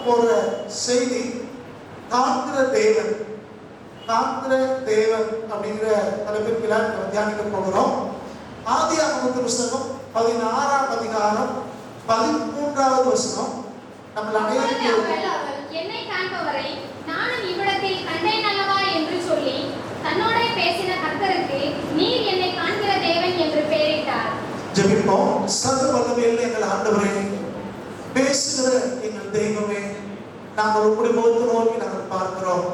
போற செய்தி காண்கிற தேவன். காண்கிற தேவன் அப்படிங்கிற தலைப்பிற்கு நம்ம தியானிக்க போகிறோம். ஆதியாகமத்தின் புத்தகம் 16ஆம் அதிகாரம் 13வது வசனம். நம்ம அனைவரும் என்னை காண்பவரை நானும் இவ்விடத்தில் கண்டேன் அல்லவா என்று சொல்லி தன்னோட பேசின கர்த்தருக்கு நீர் என்னை காண்கிற தேவன் என்று பெயரிட்டார். ஜெபிப்போம். சர்வ வல்லமையுள்ள எங்கள் ஆண்டவரே, பேசுகிற எங்கள் தெய்வமே, நாங்கள் உங்களுடைய முகத்தை நோக்கி நாங்கள் பார்க்கிறோம்.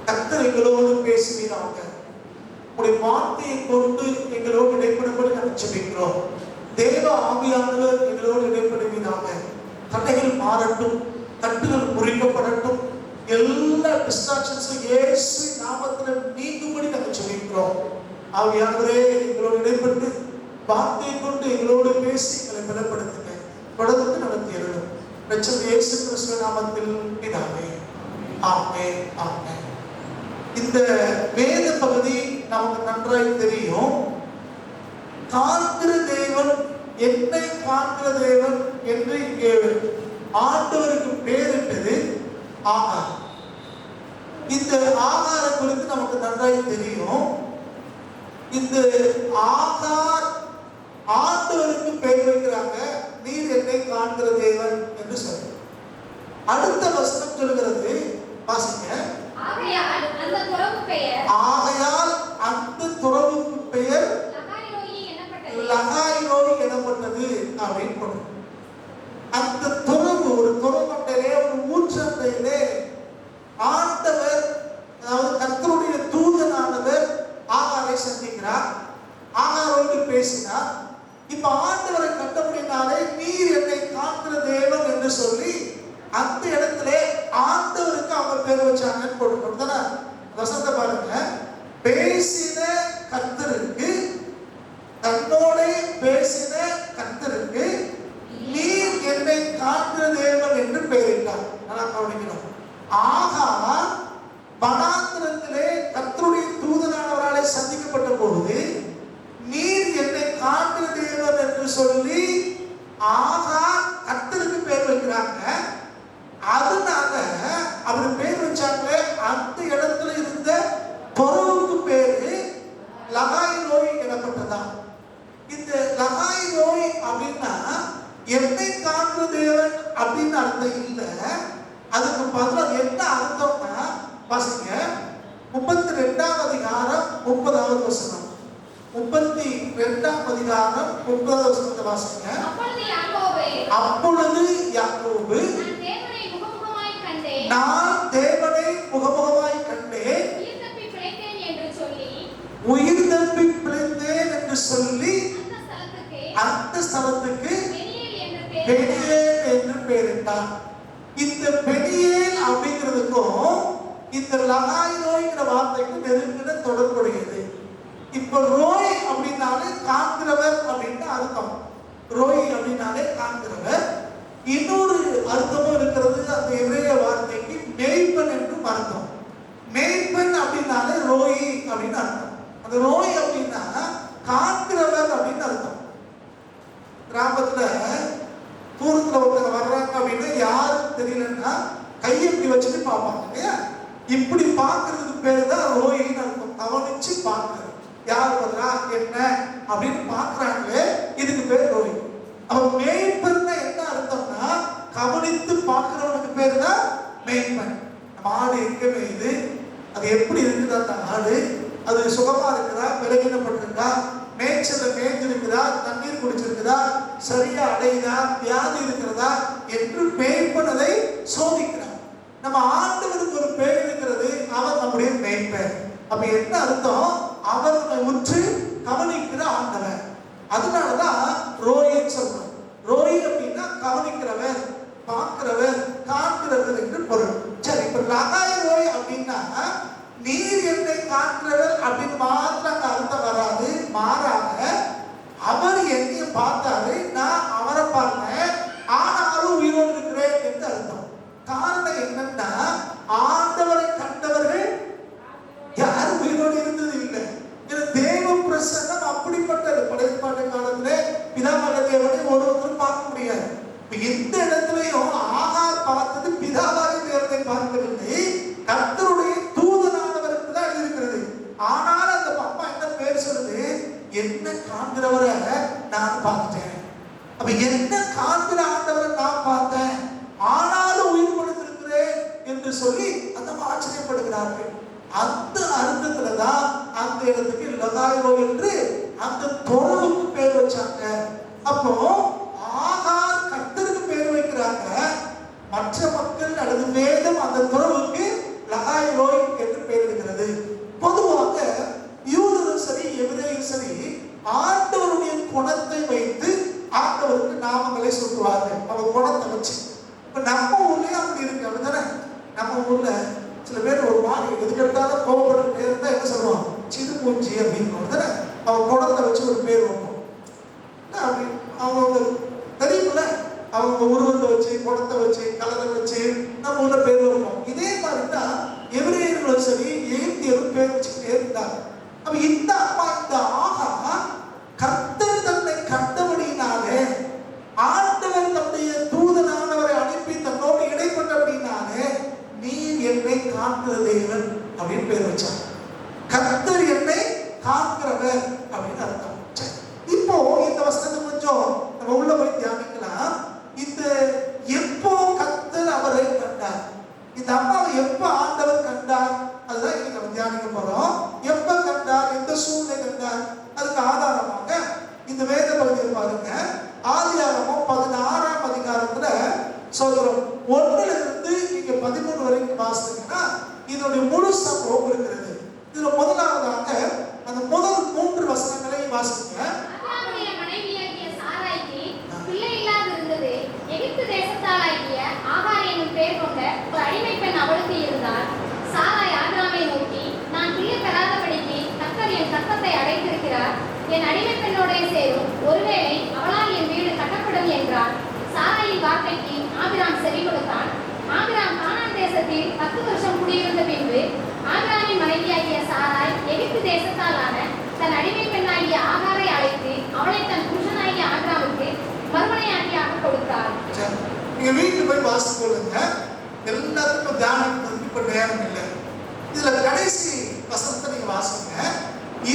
கர்த்தர் எங்களோடு பேசுவீராக. உங்களுடைய வார்த்தையை கொண்டு எங்களோடு இடைப்படும்படி நாங்கள் ஜெபிக்கிறோம். தேவ ஆவியானவர் எங்களோடு இடைப்படுவீராக. தடைகள் மாறட்டும், தட்டுகள் முறிக்கப்படட்டும், எல்லா டிஸ்ட்ராக்ஷன்ஸும் இயேசு நாமத்தில் நீங்கும்படி நாங்கள் ஜெபிக்கிறோம். ஆவியானவரே, எங்களோடு இடைப்பட்டு வார்த்தையை கொண்டு எங்களோடு பேசி எங்களை பலப்படுத்துங்க. தொடர்ந்து நடத்தி அருளும். இரட்சகர் இயேசு கிறிஸ்துவின் நாமத்தில் பிதாவே, ஆமென், ஆமென். இந்த வேத பகுதி நமக்கு நன்றாய் தெரியும். காண்கிற தேவன், என்னை காண்கிற தேவன் என்று இங்கே ஆண்டவருக்கு பேரிட்டது ஆகார். இந்த ஆகாரை குறித்து நமக்கு நன்றாய் தெரியும். இந்த ஆகார் ஆண்டவருக்கு பெயர் வைக்கிறாங்க, நீர் என்னை காண்கிற தேவன் என்று சொல்லி. அடுத்த வசனம் சொல்கிறது, வாசிங்க. ஆகையால் அந்த துறவுக்கு பெயர் லகாய்ரோய் எனப்பட்டது அப்படின்னு போட்டு. அந்த துறவு, ஒரு துறவட்டையிலே, ஒரு ஊற்றத்தையிலே ஆண்டவர், அதாவது கர்த்தருடைய தூதனானவர் ஆகாரை சந்திக்கிறார். ஆகாரோடு பேசினார். இப்ப ஆண்டவரை கண்டபடினாலே நீர் என்னை காண்கிற தேவன் என்று சொல்லி அந்த இடத்துல ஆண்டவருக்கு அவங்க பேர் வச்சாங்கன்னு போட்டுக்கொண்டு வசந்த பாருங்க. பேசின கர்த்தருக்கு, தன்னோட பேசின கர்த்தருக்கு நீர் என்னை காண்கிற தேவன் என்று பெயரிட்டார். கவனிக்கணும். ஆகார் வனாந்திரத்திலே கர்த்தருடைய தூதனானவராலே சந்திக்கப்பட்ட பொழுது நீர் என்னை காண்கிற தேவன் என்று சொல்லி ஆகார் கர்த்தருக்கு பேர் வைக்கிறாங்க. அதனால அவர் பேர் வச்சாங்களே, அந்த இடத்துல இருந்த பொருளுக்கு பேரு லகாய்ரோய் எனப்பட்டதா. இந்த லகாய்ரோய் அப்படின்னா என்னை காண்கிற தேவன் அப்படின்னு அர்த்தம் இல்லை. அதுக்கு பதிலாக என்ன அர்த்தம்னா, வாசிங்க 32ஆம் அதிகாரம் 30வது வசனம். 32ஆம் அதிகாரம் 30வது வசனத்தை வாசிங்க. அப்பொழுது யாக்கோபு நான் தேவனை முகமுகமாய் கண்டேன், உயிர் தப்பி பிழைத்தேன் என்று சொல்லி அந்த ஸ்தலத்துக்கு பெனியேல் என்று பெயரிட்டார். இந்த பெனியேல் அப்படிங்கிறதுக்கும் இந்த லகாய்ரோய்ங்கிற வார்த்தைக்கு நெருங்கின தொடர்புடையது. இப்ப ரோய் அப்படின்னாலே காண்கிறவர் அப்படின்னு அர்த்தம். ரோய் அப்படின்னாலே காண்கிறவர். இன்னொரு அர்த்தமும் இருக்கிறது. அந்த எபிரேய வார்த்தைக்கு மேய்ப்பன் என்றும் அர்த்தம். மேய்ப்பன் அப்படின்னாலே ரோய் அப்படின்னு அர்த்தம். அந்த ரோய் அப்படின்னா காண்கிறவர் அப்படின்னு அர்த்தம். கிராமத்துல தூரத்துல ஒருத்தர் வர்றாங்க அப்படின்னா யாருக்கு தெரியலன்னா கையை இப்படி வச்சுட்டு பார்ப்பாங்க இல்லையா? இப்படி பார்க்கறதுக்கு பேரு தான் ரோயின்னு அர்த்தம். கவனிச்சு பார்க்கறது. யார் வர்றா என்ன அப்படின்னு பார்க்கறாங்களே, இதுக்கு பேர் ரோய். அப்ப மேய்ப்பன்னா என்ன அர்த்தம்னா, கவனித்து பார்க்கிறவனுக்கு பேர் தான் மேய்ப்பன். நம்ம ஆடு எங்க மேயுது, அது எப்படி இருக்குது, அந்த ஆடு அது சுகமா இருக்குதா, விலகினப்பட்டிருக்கா, மேய்ச்சல மேய்ஞ்சிருக்குதா, தண்ணீர் குடிச்சிருக்குதா, சரியா அடையுதா, வியாதி இருக்கிறதா என்று மேய்ப்பனதை சோதிக்கிறார். நம்ம ஆண்டவருக்கு ஒரு பேர் இருக்கிறது, அவர் நம்முடைய மேய்ப்பன். அப்ப என்ன அர்த்தம்? அவர் நம்மை உற்று கவனிக்கிற ஆண்டவர். அதனாலதான் ரோயின்னு சொல்றோம். ரோய் அப்படின்னா கவனிக்கிறவர், பார்க்கிறவர், காண்கிறவர் என்று பொருள். சரி, இப்ப லகாய் ரோய் அப்படின்னா நீர் என்னை காண்கிறவர் அப்படின்னு மாத்திரம் அந்த அர்த்தம் வராது. மாறாக அவர் என்னைய பார்த்தாரு, நான் அவரை பார்த்தேன், ஆனாலும் உயிரோடு இருக்கிறேன் என்று அர்த்தம். காரணம் என்னன்னா, ஆண்டவரை கண்டவர்கள் யாரும் உயிரோடு இருந்தது இல்லை. தேவ பிரசன்னம் அப்படிப்பட்டது. படைப்பாட்டு காலத்துல பிதாமக தேவனை ஒருவரும் பார்க்க முடியாது. இந்த இடத்துலயும் ஆகார் பார்த்தது பிதா என்ன காண்கிற ஆண்டவரை நான் பார்த்தேன், ஆனாலும் உயிர் கொடுத்திருக்கிறேன் என்று சொல்லி அந்த ஆச்சரியப்படுகிறார்கள். அந்த அர்த்தத்துலதான் அந்த இடத்துக்கு லகாயிரோ என்று அந்த துறவுக்கு பேர் வச்சாங்க. அப்போ ஆகார் கர்த்தருக்கு பேர் வைக்கிறாங்க, மற்ற மக்கள் அல்லது வேதம் அந்த துறவுக்கு லகாயிரோய் என்று பெயரிடுகிறது. பொதுவாக யூதரும் சரி எபிரேயரும் சரி ஆண்டவருடைய குணத்தை வைத்து ஆண்டவருக்கு நாமங்களை சொல்லுவார்கள், அவங்க குணத்தை வச்சு. இப்ப நம்ம ஊர்லயே அப்படி இருக்கு, அப்படிதானே? நம்ம ஊர்ல சில பேர் ஒரு மாதிரி எதுக்கெடுத்தாலும் கோபப்பட்டு இருந்தா என்ன சொல்லுவாங்க, சிறு மூஞ்சி அப்படின்னு அவங்க குணத்தை வச்சு ஒரு பேர் வைப்போம். அப்படி அவங்க தெரியுமில்ல, அவங்க உருவத்தை வச்சு குணத்தை வச்சு கலரை வச்சு நம்ம ஊர்ல பேர் வைப்போம். இதே மாதிரி தான் எபிரேயர்களும் சரி எகிப்தியரும் பேர் வச்சுக்கிட்டே இருந்தாங்க. அப்ப இந்த அம்மா இந்த ஆகா கர்த்தர் தன்னை கண்டபடினாலே, ஆண்டவர் தன்னுடைய தூதனானவரை அனுப்பி தன்னோடு இடைப்பட்டபடினாலே, நீர் என்னை காண்கிற தேவன் அப்படின்னு பேர் வச்சாங்க. கர்த்தர் என்னை காண்கிறவர் அப்படின்னு அர்த்தம். இப்போ இந்த வசனத்தை கொஞ்சம் நம்ம உள்ள போய் தியானிக்கலாம். இந்த எப்போ கர்த்தர் அவரை கண்டார், இந்த அம்மாவை எப்ப ஆண்டவர் கண்டார், அதுதான் இன்னைக்கு நம்ம தியானிக்க போறோம். எப்ப கண்டார், எந்த சூழ்நிலை கண்டார், அதுக்கு ஆதாரமாக இந்த வேத பகுதியை பாருங்க. ஆதியாகமம் 16ஆம் அதிகாரத்துல சொல்றோம். 1ல இருந்து நீங்க 13 வரைக்கும் வாசித்தீங்கன்னா இதனுடைய முழு சம்பவம் இருக்கிறது. இதுல முதலாவதாக அந்த முதல் 3 வசனங்களை வாசிங்க. ஆபிரகாமுடைய மனைவியாகிய சாராய்க்கு பிள்ளை இல்லாதிருந்தது. எகிப்து தேசத்தாளாகிய ஆகார் என்னும் பெயர் கொண்ட ஒரு அடிமை பெண் அவளுக்கு இருந்தார். சாராய் ஆபிரகாமை நோக்கி, நான் பிள்ளை பெறாதபடிக்கு கர்த்தர் என் கர்த்தத்தை அடைத்திருக்கிறார். என் அடிமை பெண்ணோடே சேரும், ஒருவேளை அவளால் என் வீடு கட்டப்படும் என்றார். சாராயின் வார்த்தைக்கு ஆபிரகாம் செவி கொடுத்தான். ஆபிரகாம் கானான் தேசத்தில் 10 வருஷம் குடியிருந்த பின்பு ஆபிரகாமின் மனைவியாகிய சாராய் எகிப்து தேசத்தாலான தன் அடிமை பெண்ணாகிய ஆகாரை அழைத்து அவளை தன் புருஷனாகிய ஆபிரகாமுக்கு மறுமனையாட்டியாக கொடுத்தார். நீங்க வீட்டுக்கு போய் வாசித்து கொள்ளுங்க. எல்லாத்துக்கும் தியானம் இப்ப நேரம் இல்லை. இதுல கடைசி வசனத்தை நீங்க வாசிங்க.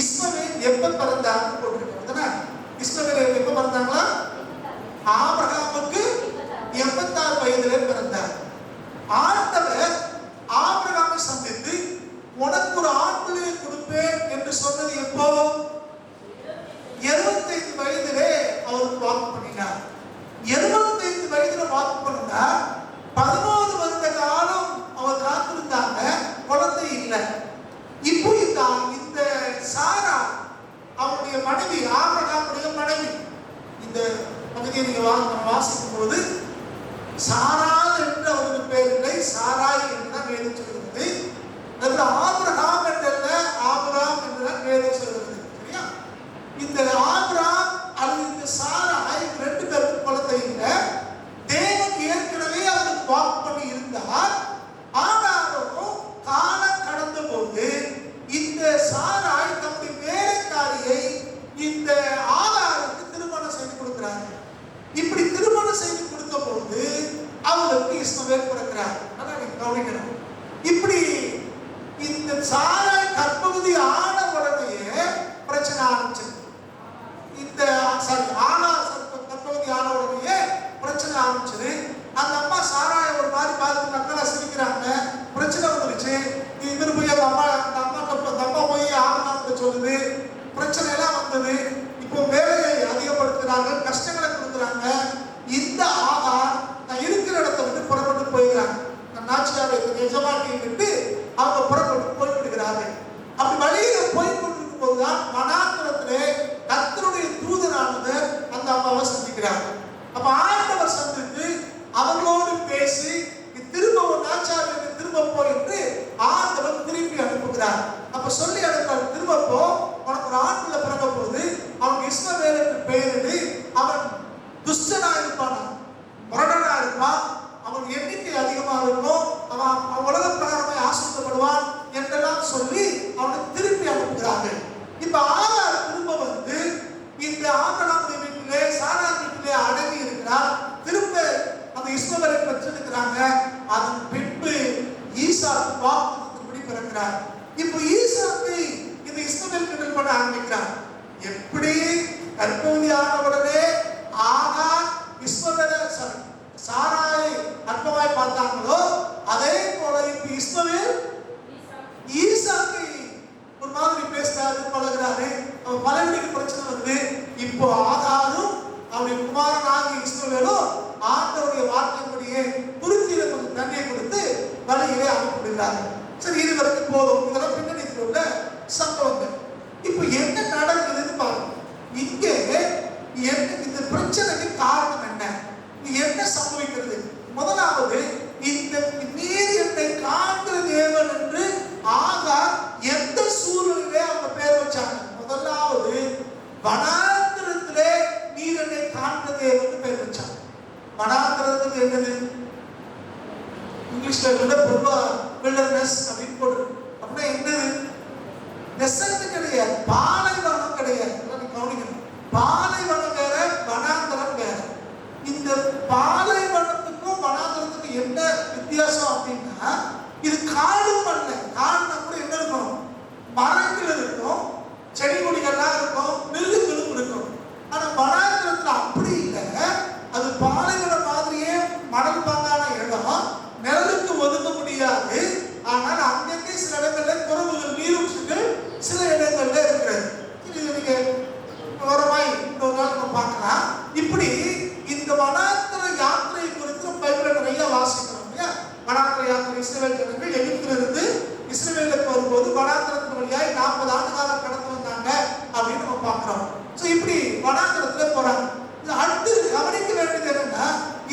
இஸ்மவேல் எப்ப பிறந்தான்னு போட்டிருக்காங்க. இஸ்மவேல் எப்ப பிறந்தாங்களா? ஆபிரகாமுக்கு 86 வயதிலே பிறந்தார். ஆண்டவர் ஆபிரகாமை சந்தித்து உனக்கு ஒரு ஆண் பிள்ளையை கொடுப்பேன் என்று சொன்னது எப்போ? 75 வயதிலே அவருக்கு வாக்கு பண்ணினார். 75 வயதுல வாக்கு பண்ணா 11 வருட காலம் அவர் காத்திருந்தாங்க, குழந்தை இல்லை. இப்போ இந்த சாரா அவருடைய மனைவி, ஆபிரகாமுடைய மனைவி, இந்த பகுதியை நீங்க வாசிக்கும் போது சாராள் என்று அவருக்கு பேர் இல்லை, சாராய் என்றுதான் வேதம் சொல்கிறது. ஆபிரகாம் என்றல்ல, ஆபிரகாம் என்றுதான் வேதம் சொல்கிறது. சரியா? இந்த ஆபிரகாம் அல்லது இந்த சாராய் 2 பேருக்கு குழந்தை இல்லை. தேவன் ஏற்கனவே அவருக்கு வாக்கு பண்ணி இருந்தார். ஆனாலும் காலம் கடந்த போது இந்த சாராய் தம்முடைய வேலைக்காரியை இந்த ஆகாருக்கு திருமணம் செய்து கொடுக்கிறாங்க. இப்படி திருமணம் செய்து கொடுத்த போது அவளுக்கு இஸ்மவேல் பிறக்கிறார். ஆனா நீங்க கவனிக்கணும், இப்படி இந்த சாராய் கற்பகுதி ஆன உடனேயே பிரச்சனை ஆரம்பிச்சது. இந்த கற்பகுதி ஆன உடனேயே பிரச்சனை ஆரம்பிச்சது. அந்த அம்மா சாராய ஒரு மாதிரி பார்த்து மக்களா சிரிக்கிறாங்க. பிரச்சனை வந்துருச்சு. இவர் போய் அந்த அம்மா போய் ஆகணும்னு சொல்லுது. பிரச்சனை எல்லாம் வந்தது. இப்போ வேலையை அதிகப்படுத்துறாங்க, கஷ்டங்களை கொடுக்குறாங்க. இந்த ஆகார் நான் இருக்கிற இடத்த விட்டு புறப்பட்டு போயிடுறாங்க. நாச்சியாரை எஜமானியை விட்டு அவங்க புறப்பட்டு போய்விடுகிறார்கள். அப்படி வழியில போய்கொண்டிருக்கும் போதுதான் வனாந்தரத்திலே கர்த்தருடைய தூதனானது அந்த அம்மாவை சந்திக்கிறாங்க. அப்ப ஆண்டவர் சந்தித்து அவர்களோடு பேசி திரும்ப ஒரு நாச்சாருக்கு திரும்ப போ என்று ஆண்டவர் திருப்பி அனுப்புகிறார். அப்ப சொல்லி அனுப்புறாரு, திரும்ப போ, உனக்கு ஒரு ஆண் பிள்ளை பிறக்க போகுது, அவன் இஸ்மவேலுக்கு பெயரிடு, அவன் துஷ்டனா இருப்பான், முரடனா இருப்பான், அவன் எண்ணிக்கை அதிகமா இருக்கும், அவன் உலக பிரகாரமாய் ஆசிரியப்படுவான் என்றெல்லாம் சொல்லி அவனுக்கு திருப்பி அனுப்புகிறார்கள். இப்ப ஆகார் திரும்ப வந்து இந்த ஆபிரகாமுடைய வீட்டிலே சாரா வீட்டிலே அடங்கி இருக்கிறார். திரும்ப அந்த இஸ்மவேலை பெற்றெடுக்கிறாங்க. அதன் பின்பு ஈசாக்கு வாக்குத்தத்தப்படி பிறக்கிறார். இப்போ ஈசாக்கு இந்த இஸ்மவேல் கிண்டல் பண்ண ஆரம்பிக்கிறார். எப்படி கற்பவதி ஆன உடனே ஆகார் பார்த்தாங்களோ அதே போல இப்ப இஸ்மவேல் ஈசாக்கை ஒரு மாதிரி பேசுறாரு, பழகுறாரு. அவன் பலவீனக்கு பிரச்சனை வந்து இப்போ ஆகாரும் அவருடைய குமாரனாகிய இஸ்மவேலும் ஆண்டவருடைய வார்த்தைப்படியே துருத்தியில கொஞ்சம் தண்ணியை கொடுத்து வழியிலே அனுப்பிவிடுகிறாங்க. சரி, இது வரைக்கும் போதும். இதெல்லாம் பின்னணியில் உள்ள சம்பவங்கள். இப்போ என்ன நடக்குதுன்னு பாருங்க. இங்கே இந்த பிரச்சனைக்கு காரணம் என்ன, என்ன சம்பவிக்கிறது? முதலாவது, இந்த நீர் என்னை காண்கிற தேவன் என்று ஆகார் எந்த சூழ்நிலையிலே அவங்க பேர் வச்சாங்க? முதலாவது, வனாந்திரத்திலே நீர் என்னை காண்கிற தேவன் பேர் வச்சாங்க. வனாந்திரத்துக்கு என்னது? இங்கிலீஷ்ல பொதுவா வில்டர்னஸ் அப்படின்னு போட்டு. அப்படின்னா என்னது? டெசர்ட் கிடையாது, பாலைவனம் கிடையாது. கவனிக்கணும், பாலைவனம் வேற, வனாந்தரம் வேற. இந்த பாலைவனத்துக்கும் வனாந்தரத்துக்கும் என்ன வித்தியாசம் அப்படின்னா, இது காடும் அல்ல. காடுனா கூட என்ன இருக்கும்? மரங்கள் இருக்கும், செடி கொடிகள்லாம் இருக்கும், நெல்லுகளும் இருக்கும். ஆனா வனாந்தரத்துல அப்படி இல்லை. அது பாலைவனம் மாதிரியே மணல் பாங்கான இடம், நிழலுக்கு ஒதுங்க முடியாது. ஆனால் அங்கங்கே சில இடங்கள்ல குரங்குகள், நீரூற்றுகள் சில இடங்கள்ல இருக்கிறது. இது நீங்க விவரமாய் இன்னொரு நாள் நம்ம பார்க்கலாம். இப்படி இந்த வனாந்தர யாத்திரை குறித்து பைபிள்ல நிறைய வாசிக்கிறோம் இல்லையா? வனாந்தர யாத்திரை, இஸ்ரவேல் ஜனங்கள் எகிப்திலிருந்து இஸ்ரவேலுக்கு வரும்போது வனாந்தரத்தின் வழியாய் 40 ஆண்டு காலம் கடந்து வந்தாங்க அப்படின்னு நம்ம பார்க்கிறோம். ஸோ இப்படி வனாந்தரத்துல போறாங்க. அடுத்து கவனிக்க வேண்டியது என்னன்னா,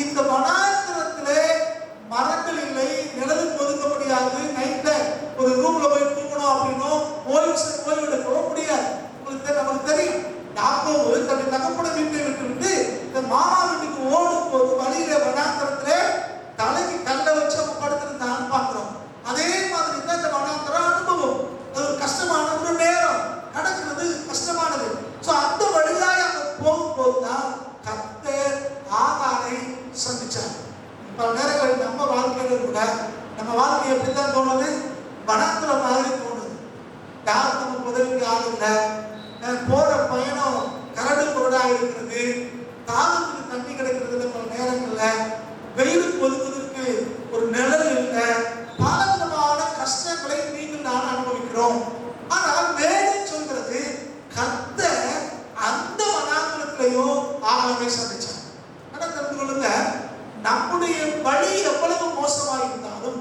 இந்த வனாந்தரத்திலே மரங்கள் இல்லை, நிழலுக்கு ஒதுங்க முடியாது. நைட்ல ஒரு ரூம்ல போய் தூங்கணும் அப்படின்னோ ஓய்வு எடுக்கவும் முடியாது. நமக்கு தெரியும், யாக்கோபு தன்னுடைய தகப்பன வீட்டை விட்டு இந்த மாமா வீட்டுக்கு ஓடும் போது வழியில வனாந்தரத்திலே தலைக்கு கல்லை வச்சு அவங்க படுத்திருந்தான்னு பார்க்கிறோம். அதே மாதிரி தான் இந்த வனாந்தர அனுபவம். அது ஒரு கஷ்டமான ஒரு நேரம், நடக்கிறது கஷ்டமானது. ஸோ அந்த வழியாய் அவங்க போகும்போது தான் கர்த்தர் ஆகாரை சந்திச்சார். பல நேரங்கள் நம்ம வாழ்க்கையில கூட நம்ம வாழ்க்கை எப்படித்தான் தோணுது? வனாந்தர மாதிரி தோணுது. யாரும் நமக்கு உதவிக்கு ஆள் இல்லை, போற பயணம் கரடு பொருடா இருக்கிறது, தாகத்துக்கு தண்ணி கிடைக்கிறது, பல நேரங்கள்ல வெயிலுக்கு ஒதுக்குவதற்கு ஒரு நிழல் இல்லை, பலவிதமான கஷ்டங்களை நீங்கள் நான் அனுபவிக்கிறோம். ஆனால் வேதம் சொல்கிறது, கர்த்தர் அந்த வனாந்தரத்திலையும் ஆகாரை சந்திச்சார். ஆனா தெரிந்து கொள்ளுங்க, நம்முடைய வழி எவ்வளவு மோசமாக இருந்தாலும்,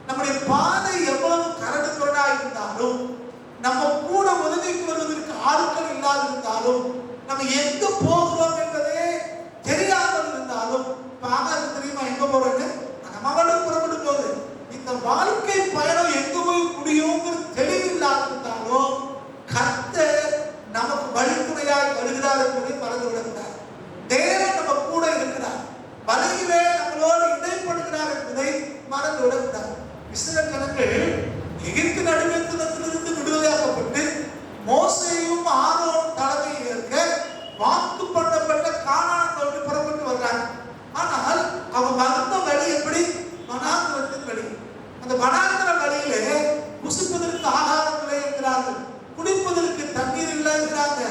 நம்முடைய பாதை எவ்வளவு கரடு பொருடா இருந்தாலும், நம்ம கூட உதவிக்கு வருவதற்கு ஆட்கள் இல்லாதிருந்தாலும், நம்ம எங்க போகிறோம் என்பதே தெரியாமல் இருந்தாலும், தெரியுமா எங்க போறோன்னு? நம்ம புறப்பட்டு போகுது. இந்த வாழ்க்கை பயணம் எங்க போய் முடியுங்கிற தெளிவில்லாதிருந்தாலும், கர்த்தர் நமக்கு வழித்துணையாய் வருகிறார் என்பதை மறந்து விடுகிறார். தேவன் நம்ம கூட இருக்கிறார், வழியிலே நம்மளோடு இடைப்படுகிறார் என்பதை மறந்து விடக்கூடாது. இஸ்ரவேல் ஜனங்கள் எகிப்து நடுங்கத்திலிருந்து விடுதலையாக்கப்பட்டு மோசேயும் ஆரோன் தலைமையில் இருக்க வாக்கு பண்ணப்பட்ட கானான் நோக்கி புறப்பட்டு வர்றாங்க. ஆனால் அவங்க வந்த வழி எப்படி? வனாந்தரத்தின் வழி. அந்த வனாந்தர வழியிலே புசிப்பதற்கு ஆகாரம் இல்லை என்கிறார்கள், குடிப்பதற்கு தண்ணீர் இல்லை என்கிறாங்க,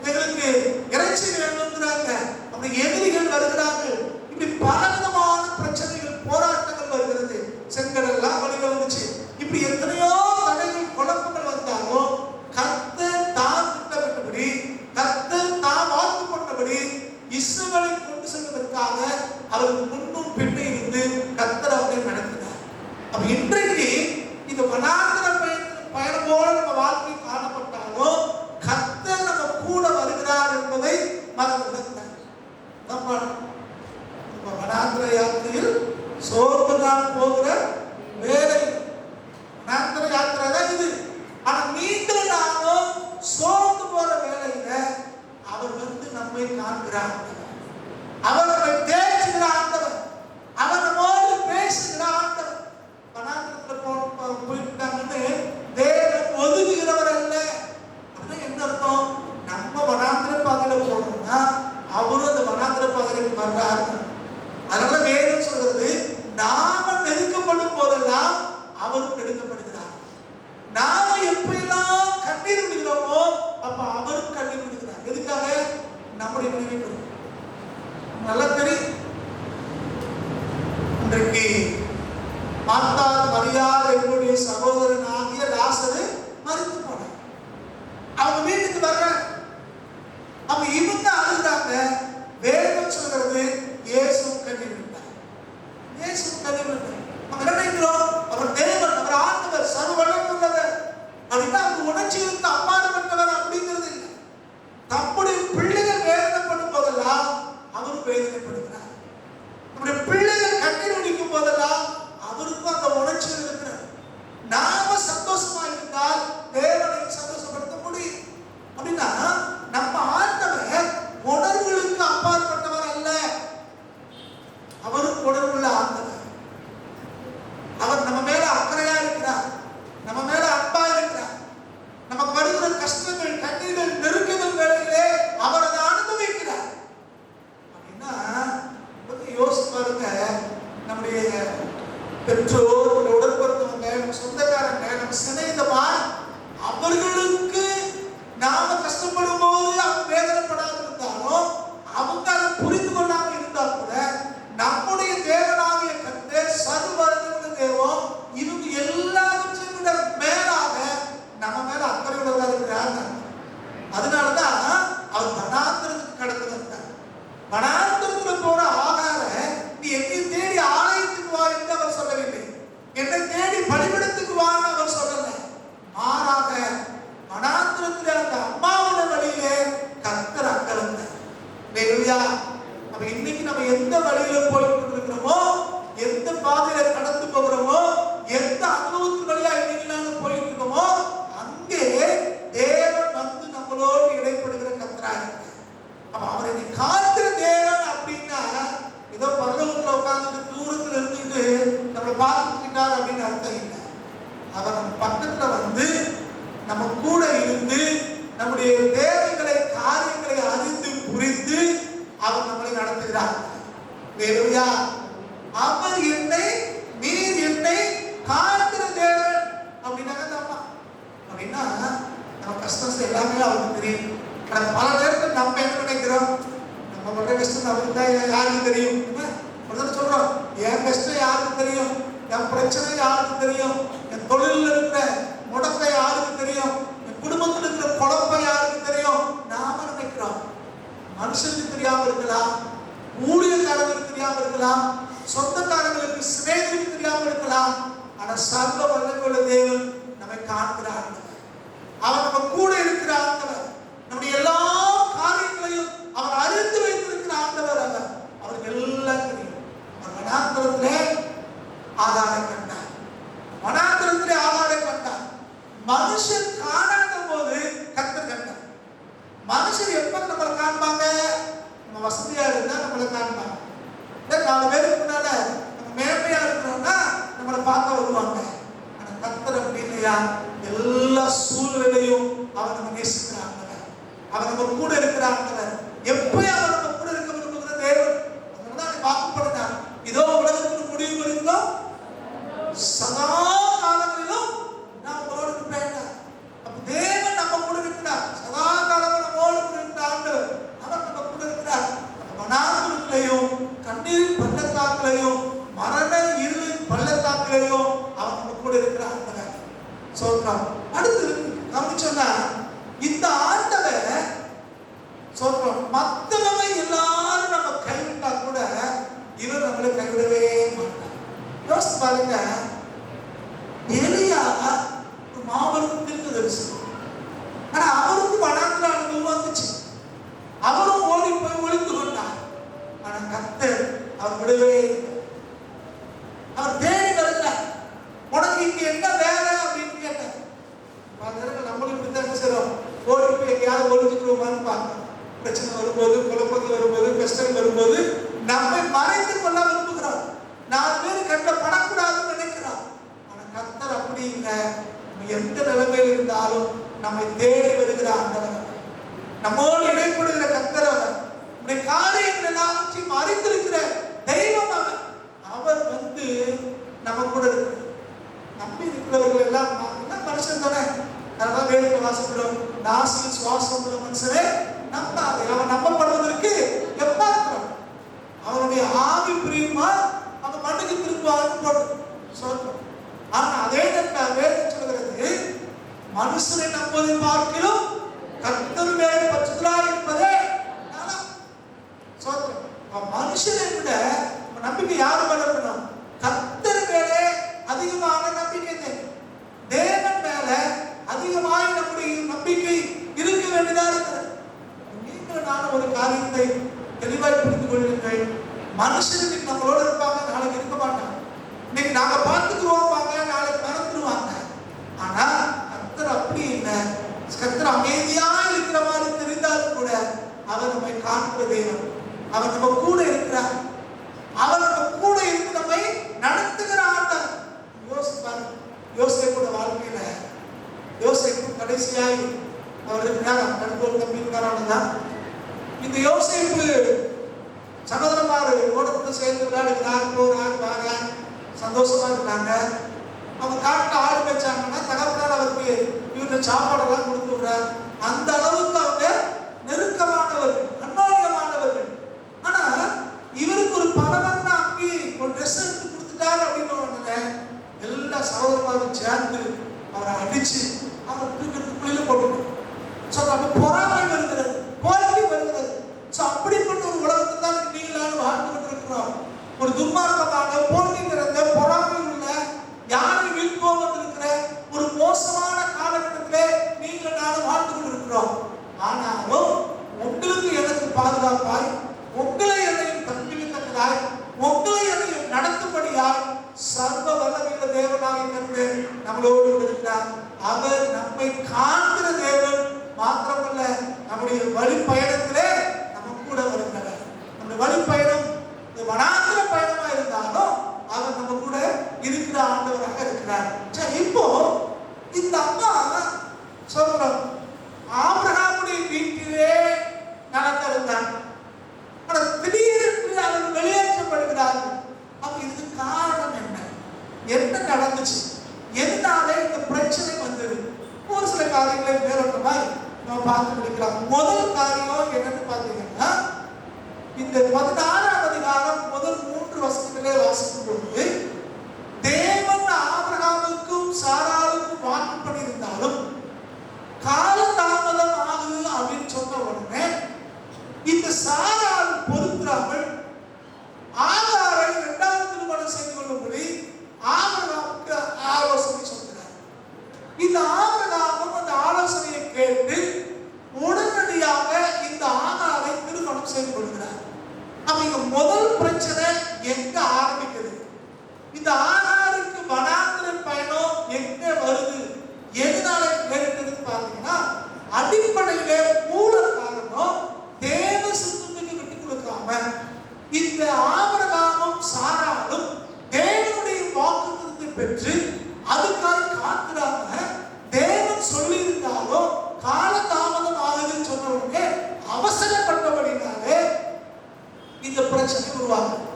எங்களுக்கு இறைச்சி வேணுங்கிறாங்க, அந்த எதிரிகள் வருகிறார்கள். இப்படி பலவிதமான பிரச்சனைகள், போராட்டங்கள் வருகிறது. செங்கடெல்லாம் வழி வந்துச்சு. இப்படி எத்தனையோ தடைகள், குழப்பங்கள் வந்தாலும் கர்த்தர் தான் திட்டமிட்டபடி, கர்த்தர் தான் வாக்கு பண்ணபடி இஸ்ரவேலை கொண்டு செல்வதற்காக அவருக்கு முன்னும் பின்னே இருந்து கர்த்தர் அவரை நடத்தினார். அப்ப இன்றைக்கு இந்த வனாந்தர பயணம் போல நம்ம வாழ்க்கை காணப்பட்டாலும் கர்த்தர் நம்ம கூட வருகிறார் என்பதை மறந்துவிடக்கூடாது. நம்ம வனாந்தர யாத்திரையில் சோர்ந்து நான் போகிற வேலை, வனாந்தர யாத்திரை தான் இது. ஆனா நீங்கள் நானும் சோர்ந்து போற வேலையில அவர் வந்து நம்மை காண்கிறார், அவர் நம்மை பேசுகிற ஆண்டவர், அவர் நம்மோடு பேசுகிற ஆண்டவர். வனாந்தரத்துல போயிட்டாங்கன்னு தேவன் ஒதுக்குகிறவர் அல்ல. அப்படின்னா என்ன அர்த்தம்? நம்ம வனாந்தர பாதையில போறோம்னா அவரும் அந்த வனாந்தர பாதைக்கு வர்றாரு. அதனால வேதம் சொல்றது, நாம நெருக்கப்படும் போதெல்லாம் அவரும் நெருக்கப்படுகிறார். நாம எப்பெல்லாம் கண்ணீர் விடுகிறோமோ அப்ப அவரும் கண்ணீர் விடுகிறார். எதுக்காக? நம்முடைய நினைவு நல்லா தெரியும். இன்றைக்கு மார்த்தாள் மரியாள் என்னுடைய சகோதரன் ஆகிய லாசரு மரித்து போனார். அவங்க வீட்டுக்கு வர்ற அவங்க இவங்க அழுதாங்க. வேதம் சொல்றது இயேசு கண்ணீர் விட்டார். இயேசு கண்ணீர் விட்டார். நம்ம என்ன நினைக்கிறோம்? அவர் தேவன், அவர் ஆண்டவர், சர்வ வல்லமையுள்ளவர் அப்படின்னா அந்த உணர்ச்சிகளுக்கு அப்பாற்பட்டவர் அப்படிங்கிறது இல்லை. தம்முடைய பிள்ளைகள் வேதனைப்படும் போதெல்லாம் அவர் வேதனைப்படுகிறார். நம்முடைய பிள்ளைகள் கண்ணீர் வடிக்கும் போதெல்லாம் அவருக்கும் அந்த உணர்ச்சிகள் இருக்கிறார். நாம சந்தோஷமா இருந்தால் தேவனை சந்தோஷப்படுத்த முடியும். அப்படின்னா நம்ம ஆண்டவர் உணர்வுகளுக்கு அப்பாற்பட்டவர் அல்ல. அவருக்கு உணர்வுள்ள ஆண்டவர். அவர் நம்ம மேல அக்கறையா இருக்கிறார், நம்ம மேல அன்பா இருக்கிறார். நமக்கு வருகிற கஷ்டங்கள், கண்ணீர்கள், நெருக்கங்கள் வேளையிலே அவர் அதை அனுபவிக்கிறார். அப்படின்னா யோசிச்சு பாருங்க, நம்முடைய பெற்றோர், உடன்பிறந்தவங்க, சொந்தக்காரங்க, நம்ம சிநேகிதமார், அவர்களுக்கு நாம கஷ்டப்படும் போது அவங்க வேதனைப்படாம இருந்தாலும், அவங்க அதை புரிந்து கொள்ளாம இருந்தா கூட நம்முடைய தேவனாகிய கர்த்தர் சர்வவல்லமையுள்ள தேவன் இவங்க எல்லாவற்றையும் விட மேலாக நம்ம மேல அக்கறையுள்ளதா இருக்கிறாங்க. அதனாலதான் அவர் வனாந்திரத்துக்கு கடந்து வந்தார். வனாந்திரத்துல போற ஆகார நீ எங்கேயும் தேடி ஆலயத்துக்கு வா என்று அவர் சொல்லவில்லை. என்னை தேடி பலிபீடத்துக்கு வான்னு அவர் சொல்லல. மாறாக வனாந்திரத்துல அந்த அம்மாவோட வழியிலே கர்த்தர் அக்கறைந்தார். ஹல்லேலூயா. அப்ப இன்னைக்கு நம்ம எந்த வழியில போய்கிட்டு இருக்கிறோமோ, எந்த பாதையில கடந்து போகிறோமோ, எந்த அனுபவத்தின் வழியா இன்னைக்கு நாம போயிட்டு இருக்கோமோ, அங்கே தேவன் வந்து நம்மளோடு இடைப்படுகிற கர்த்தராக இருக்கிறார். அப்ப அவரை நீ காக்கிற தேவன் அப்படின்னா ஏதோ பரலோகத்துல உட்கார்ந்து தூரத்துல இருந்துட்டு நம்மளை பார்த்துக்கிட்டார் அப்படின்னு அர்த்தம் இல்லை. அவர் நம்ம பக்கத்துல வந்து நம்ம கூட இருந்து நம்முடைய தேவைகளை, காரியங்களை அறிந்து புரிந்து அவர் நம்மளை நடத்துகிறார். ஹல்லேலூயா. அவர் என்னை, நீர் என்னை காக்கிற தேவன் அப்படின்னா அப்படின்னா நம்ம கஷ்டம் எல்லாமே அவருக்கு தெரியும். பல நேரத்தில் நம்ம என்ன நினைக்கிறோம்? நம்ம பண்ற கஷ்டம் அவருக்கு தான் யாருக்கு தெரியும். சொல்றோம், என் கஷ்டம் யாருக்கு தெரியும், என் பிரச்சனை யாருக்கு தெரியும், என் தொழிலில் இருக்கிற முடக்கை யாருக்கு தெரியும், என் குடும்பத்தில் இருக்கிற குழப்பம் யாருக்கு தெரியும். நாம நினைக்கிறோம். மனுஷனுக்கு தெரியாம இருக்கலாம், ஊழியக்காரங்களுக்கு தெரியாம இருக்கலாம், சொந்தக்காரங்களுக்கு, சிநேகிதருக்கு தெரியாம இருக்கலாம். ஆனா சர்வ வல்லமையுள்ள தேவன் நம்மை காண்கிறார். அவர் நம்ம கூட இருக்கிற ஆண்டவர். நம்முடைய எல்லா காரியங்களையும் அவர் அறிந்து வைத்திருக்கிற ஆண்டவர். அவருக்கு எல்லாம் தெரியும். அவர் வனாந்திரத்திலே ஆகாரை கண்டார். வனாந்திரத்திலே ஆகாரை கண்டார். மனுஷன் காணாத போது கர்த்தர் கண்டார். மனுஷன் எப்ப நம்மளை காண்பாங்க? நம்ம வசதியா இருந்தா நம்மளை காண்பாங்க. 4 பேருக்கு முன்னால நம்ம மேன்மையா இருக்கிறோம்னா நம்மளை பார்க்க வருவாங்க. ஆனா கர்த்தர் அப்படி இல்லையா? எல்லா சூழ்நிலையும் அவர் நம்ம நேசிக்கிறாங்க. அவர் நம்ம கூட இருக்கிறாங்க. எப்பயும் அவர் நம்ம கூட இருக்க விரும்புகிற தேவன். அதனாலதான் வாக்குப்படுத்தார், இதோ உலகத்துக்கு முடிவு வரைக்கும் சதா காலங்களிலும் நான் உங்களோடு இருப்பேன். அப்ப தேவன் நம்ம கூட இருக்கிறார். சதா காலமும் நம்மோடு இருக்கிற ஆண்டவர் அவர் நம்ம கூட இருக்கிறார். வனாந்திரத்திலையும், கண்ணீரின் பள்ளத்தாக்கிலையும், மரண இருளின் பள்ளத்தாக்கிலையும் அவர் நம்ம கூட இருக்கிறார். சொல்றான். அடுத்து கவனிச்சோன்னா இந்த ஆண்டவர் சொல்றோம், மற்றவங்க எல்லாரும் நம்ம கைவிட்டா கூட இவர் நம்மளை கைவிடவே மாட்டார். யோசிச்சு பாருங்க, எலியா ஒரு மாபெரும் தீர்க்கதரிசி. ஆனா அவருக்கு வனாந்திர அனுபவம் வந்துச்சு. அவரும் ஓடி போய் ஒளிந்து கொண்டார். ஆனா கர்த்தர் அவர் விடவே இல்லை. அவர் தேடி வருகிறார். உனக்கு இங்க என்ன வேலை அப்படின்னு கேட்டார். நம்மளும் இப்படித்தான் என்ன செய்றோம்? ஓடி போய் எங்கேயாவது ஒளிஞ்சுக்கிறோமான்னு பார்க்கணும். பிரச்சனை வரும்போது, குழப்பங்கள் வரும்போது, கஷ்டம் வரும்போது நம்மை மறைத்து கொள்ள விரும்புகிறோம். 4 பேர் கண்ட படக்கூடாதுன்னு நினைக்கிறோம். ஆனா கர்த்தர் அப்படி இல்லை. நம்ம எந்த நிலைமையில் இருந்தாலும் நம்மை தேடி வருகிற ஆண்டவர், நம்மோடு இடைப்படுகிற கர்த்தர் அவர், நம்முடைய காரியங்கள் எல்லாவற்றையும் அறிந்திருக்கிற தெய்வம் அவர். அவர் வந்து நம்ம கூட இருக்கிறார். நம்பி இருக்கிறவர்கள் எல்லாம் மனுஷன் தானே. அதனால வேதத்தை வாசிக்கிறோம், நாசியில் சுவாசம் உள்ள மனுஷனே நம்பாதே. அவன் நம்பப்படுவதற்கு எப்ப இருக்கிறோம்? அவனுடைய ஆவி பிரியுமா? அவன் மண்ணுக்கு கைவிடுவான்னு போட்டு சொல்றோம். ஆனா அதே நேரத்தில் வேதம் சொல்கிறது மனுஷரை நம்புவதை பார்க்கிலும் கர்த்தர் மேல் பற்றுதலாய் இருப்பதே நலம். சொல்றோம். மனுஷனை விட நம்பிக்கை யாரு மேல இருக்கணும்? கர்த்தர் மேலே அதிகமான நம்பிக்கை தேவை. தேவன் மேல அதிகமாய் நம்முடைய நம்பிக்கை இருக்க வேண்டியதா இருக்கிறது. நீங்கள் நான் ஒரு காரியத்தை தெளிவாய் புரிந்து கொள்ளுங்கள். மனுஷனுக்கு நம்மளோட இருப்பாங்க, நாளைக்கு இருக்க மாட்டாங்க. இன்னைக்கு நாங்க பார்த்துக்குவோம் வாங்க, நாளைக்கு மறந்துடுவாங்க. ஆனா கர்த்தர் அப்படி இல்லை. கர்த்தர் அமைதியா இருக்கிற மாதிரி தெரிந்தாலும் கூட அவர் நம்மை காண்கிற தேவன். அவர் நம்ம கூட இருக்கிறார். அவர் நம்ம கூட இருந்து நம்மை நடத்துகிற ஆண்டவர். யோசிப்பாரு. யோசேப்போட வாழ்க்கையில யோசேப்பு கடைசியாய் அவருக்கு நடுவோர் தம்பி இருக்காரானதான். இந்த யோசேப்பு சகோதரமாரு ஓடத்தை சேர்ந்து விளையாடுகிறார், போறார், வாரார், சந்தோஷமா இருக்காங்க. அவங்க காட்டில் ஆடு வச்சாங்கன்னா தகவலால் அவருக்கு இவருடைய சாப்பாடெல்லாம் கொடுத்து விடுறார். அந்த அளவுக்கு அவங்க நெருக்கமானவர்கள், அந்யோன்யமானவர்கள். ஆனா இவருக்கு ஒரு பணவர்னா அங்கே ஒரு ட்ரெஸ் எடுத்து கொடுத்துட்டாரு அப்படின்னு உடனே எல்லா சகோதரமாரும் சேர்ந்து அவரை அடிச்சு அவர் தூக்கத்துக்குள்ள போட்டு அப்ப பொறாமை வருகிறது, போராடி வருகிறது. அப்படிப்பட்ட ஒரு உலகத்தில் தான் நீங்களாலும் வாழ்ந்து கொண்டிருக்கிறோம். ஒரு துன்மார்க்கமான போட்டி நிறைந்த பொறாமை உள்ள யாரை வீழ்ப்போம் இருக்கிற ஒரு மோசமான காலகட்டத்திலே நீங்கள் நானும் வாழ்ந்து கொண்டிருக்கிறோம். ஆனாலும் உங்களுக்கு எனக்கு பாதுகாப்பாய், உங்களை என்னையும் தப்பிவித்ததாய், உங்களை என்னையும் நடத்தும்படியாய் சர்வ வல்லமையுள்ள தேவனாக கண்டு நம்மளோடு இருக்கிறார். அவர் நம்மை காண்கிற தேவன் மாத்திரமல்ல, நம்முடைய வழி பயணத்திலே நம்ம கூட வருகிறவர். நம்முடைய வழி பயணம் வனாந்திர பயணமா இருந்தாலும் அவர் நம்ம கூட இருக்கிற ஆண்டவராக இருக்கிறார். இப்போ இந்த அம்மா சொல்றோம், ஆபிரகாமுடைய வீட்டிலே நடந்திருந்தார். ஆனா திடீரென்று அவர் வெளியேற்றப்படுகிறார்கள். அப்ப இதுக்கு காரணம் என்ன? என்ன நடந்துச்சு? எதனால இந்த பிரச்சனை வந்தது? ஒரு சில காரியங்களை மேலோட்டமாய் நம்ம பார்த்து முடிக்கலாம். முதல் காரியம் என்னன்னு பார்த்தீங்கன்னா, இந்த 16ஆம் அதிகாரம் முதல் 3 வசனங்களே வாசிக்கும் பொழுது தேவன் ஆபிரகாமுக்கும் சாராளுக்கும் வாக்கு பண்ணியிருந்தாலும் காலதாமதம் ஆகுது அப்படின்னு சொன்ன உடனே இந்த சாராள் பொறுத்தாமல் ஆகாரை 2வது திருமணம் செய்து கொள்ளும்படி ஆபிரகாமுக்கு ஆலோசனை சொல்கிறார். இந்த ஆபிரகாமும் அந்த ஆலோசனையை கேட்டு உடனடியாக இந்த ஆகாரை திருமணம் செய்து கொள்கிறார். அப்ப இங்க முதல் பிரச்சனை எங்க ஆரம்பிக்குது? இந்த ஆகாருக்கு வனாந்திர பயணம் எங்க வருது? எதனால நேரிட்டதுன்னு பார்த்தீங்கன்னா, அடிப்படையில மூல காரணம் தேவ சித்தத்துக்கு விட்டு கொடுக்காம இந்த ஆபிரகாமும் சாராளும் தேவனுடைய வாக்குத்தத்தத்தை பெற்று அதுக்காக காத்துறாங்க. தேவன் சொல்லியிருந்தாலும் காலதாமதம் ஆகுதுன்னு சொன்ன உடனே அவசரப்பட்டபடினாலே இந்த பிரச்சனை உருவாகும்.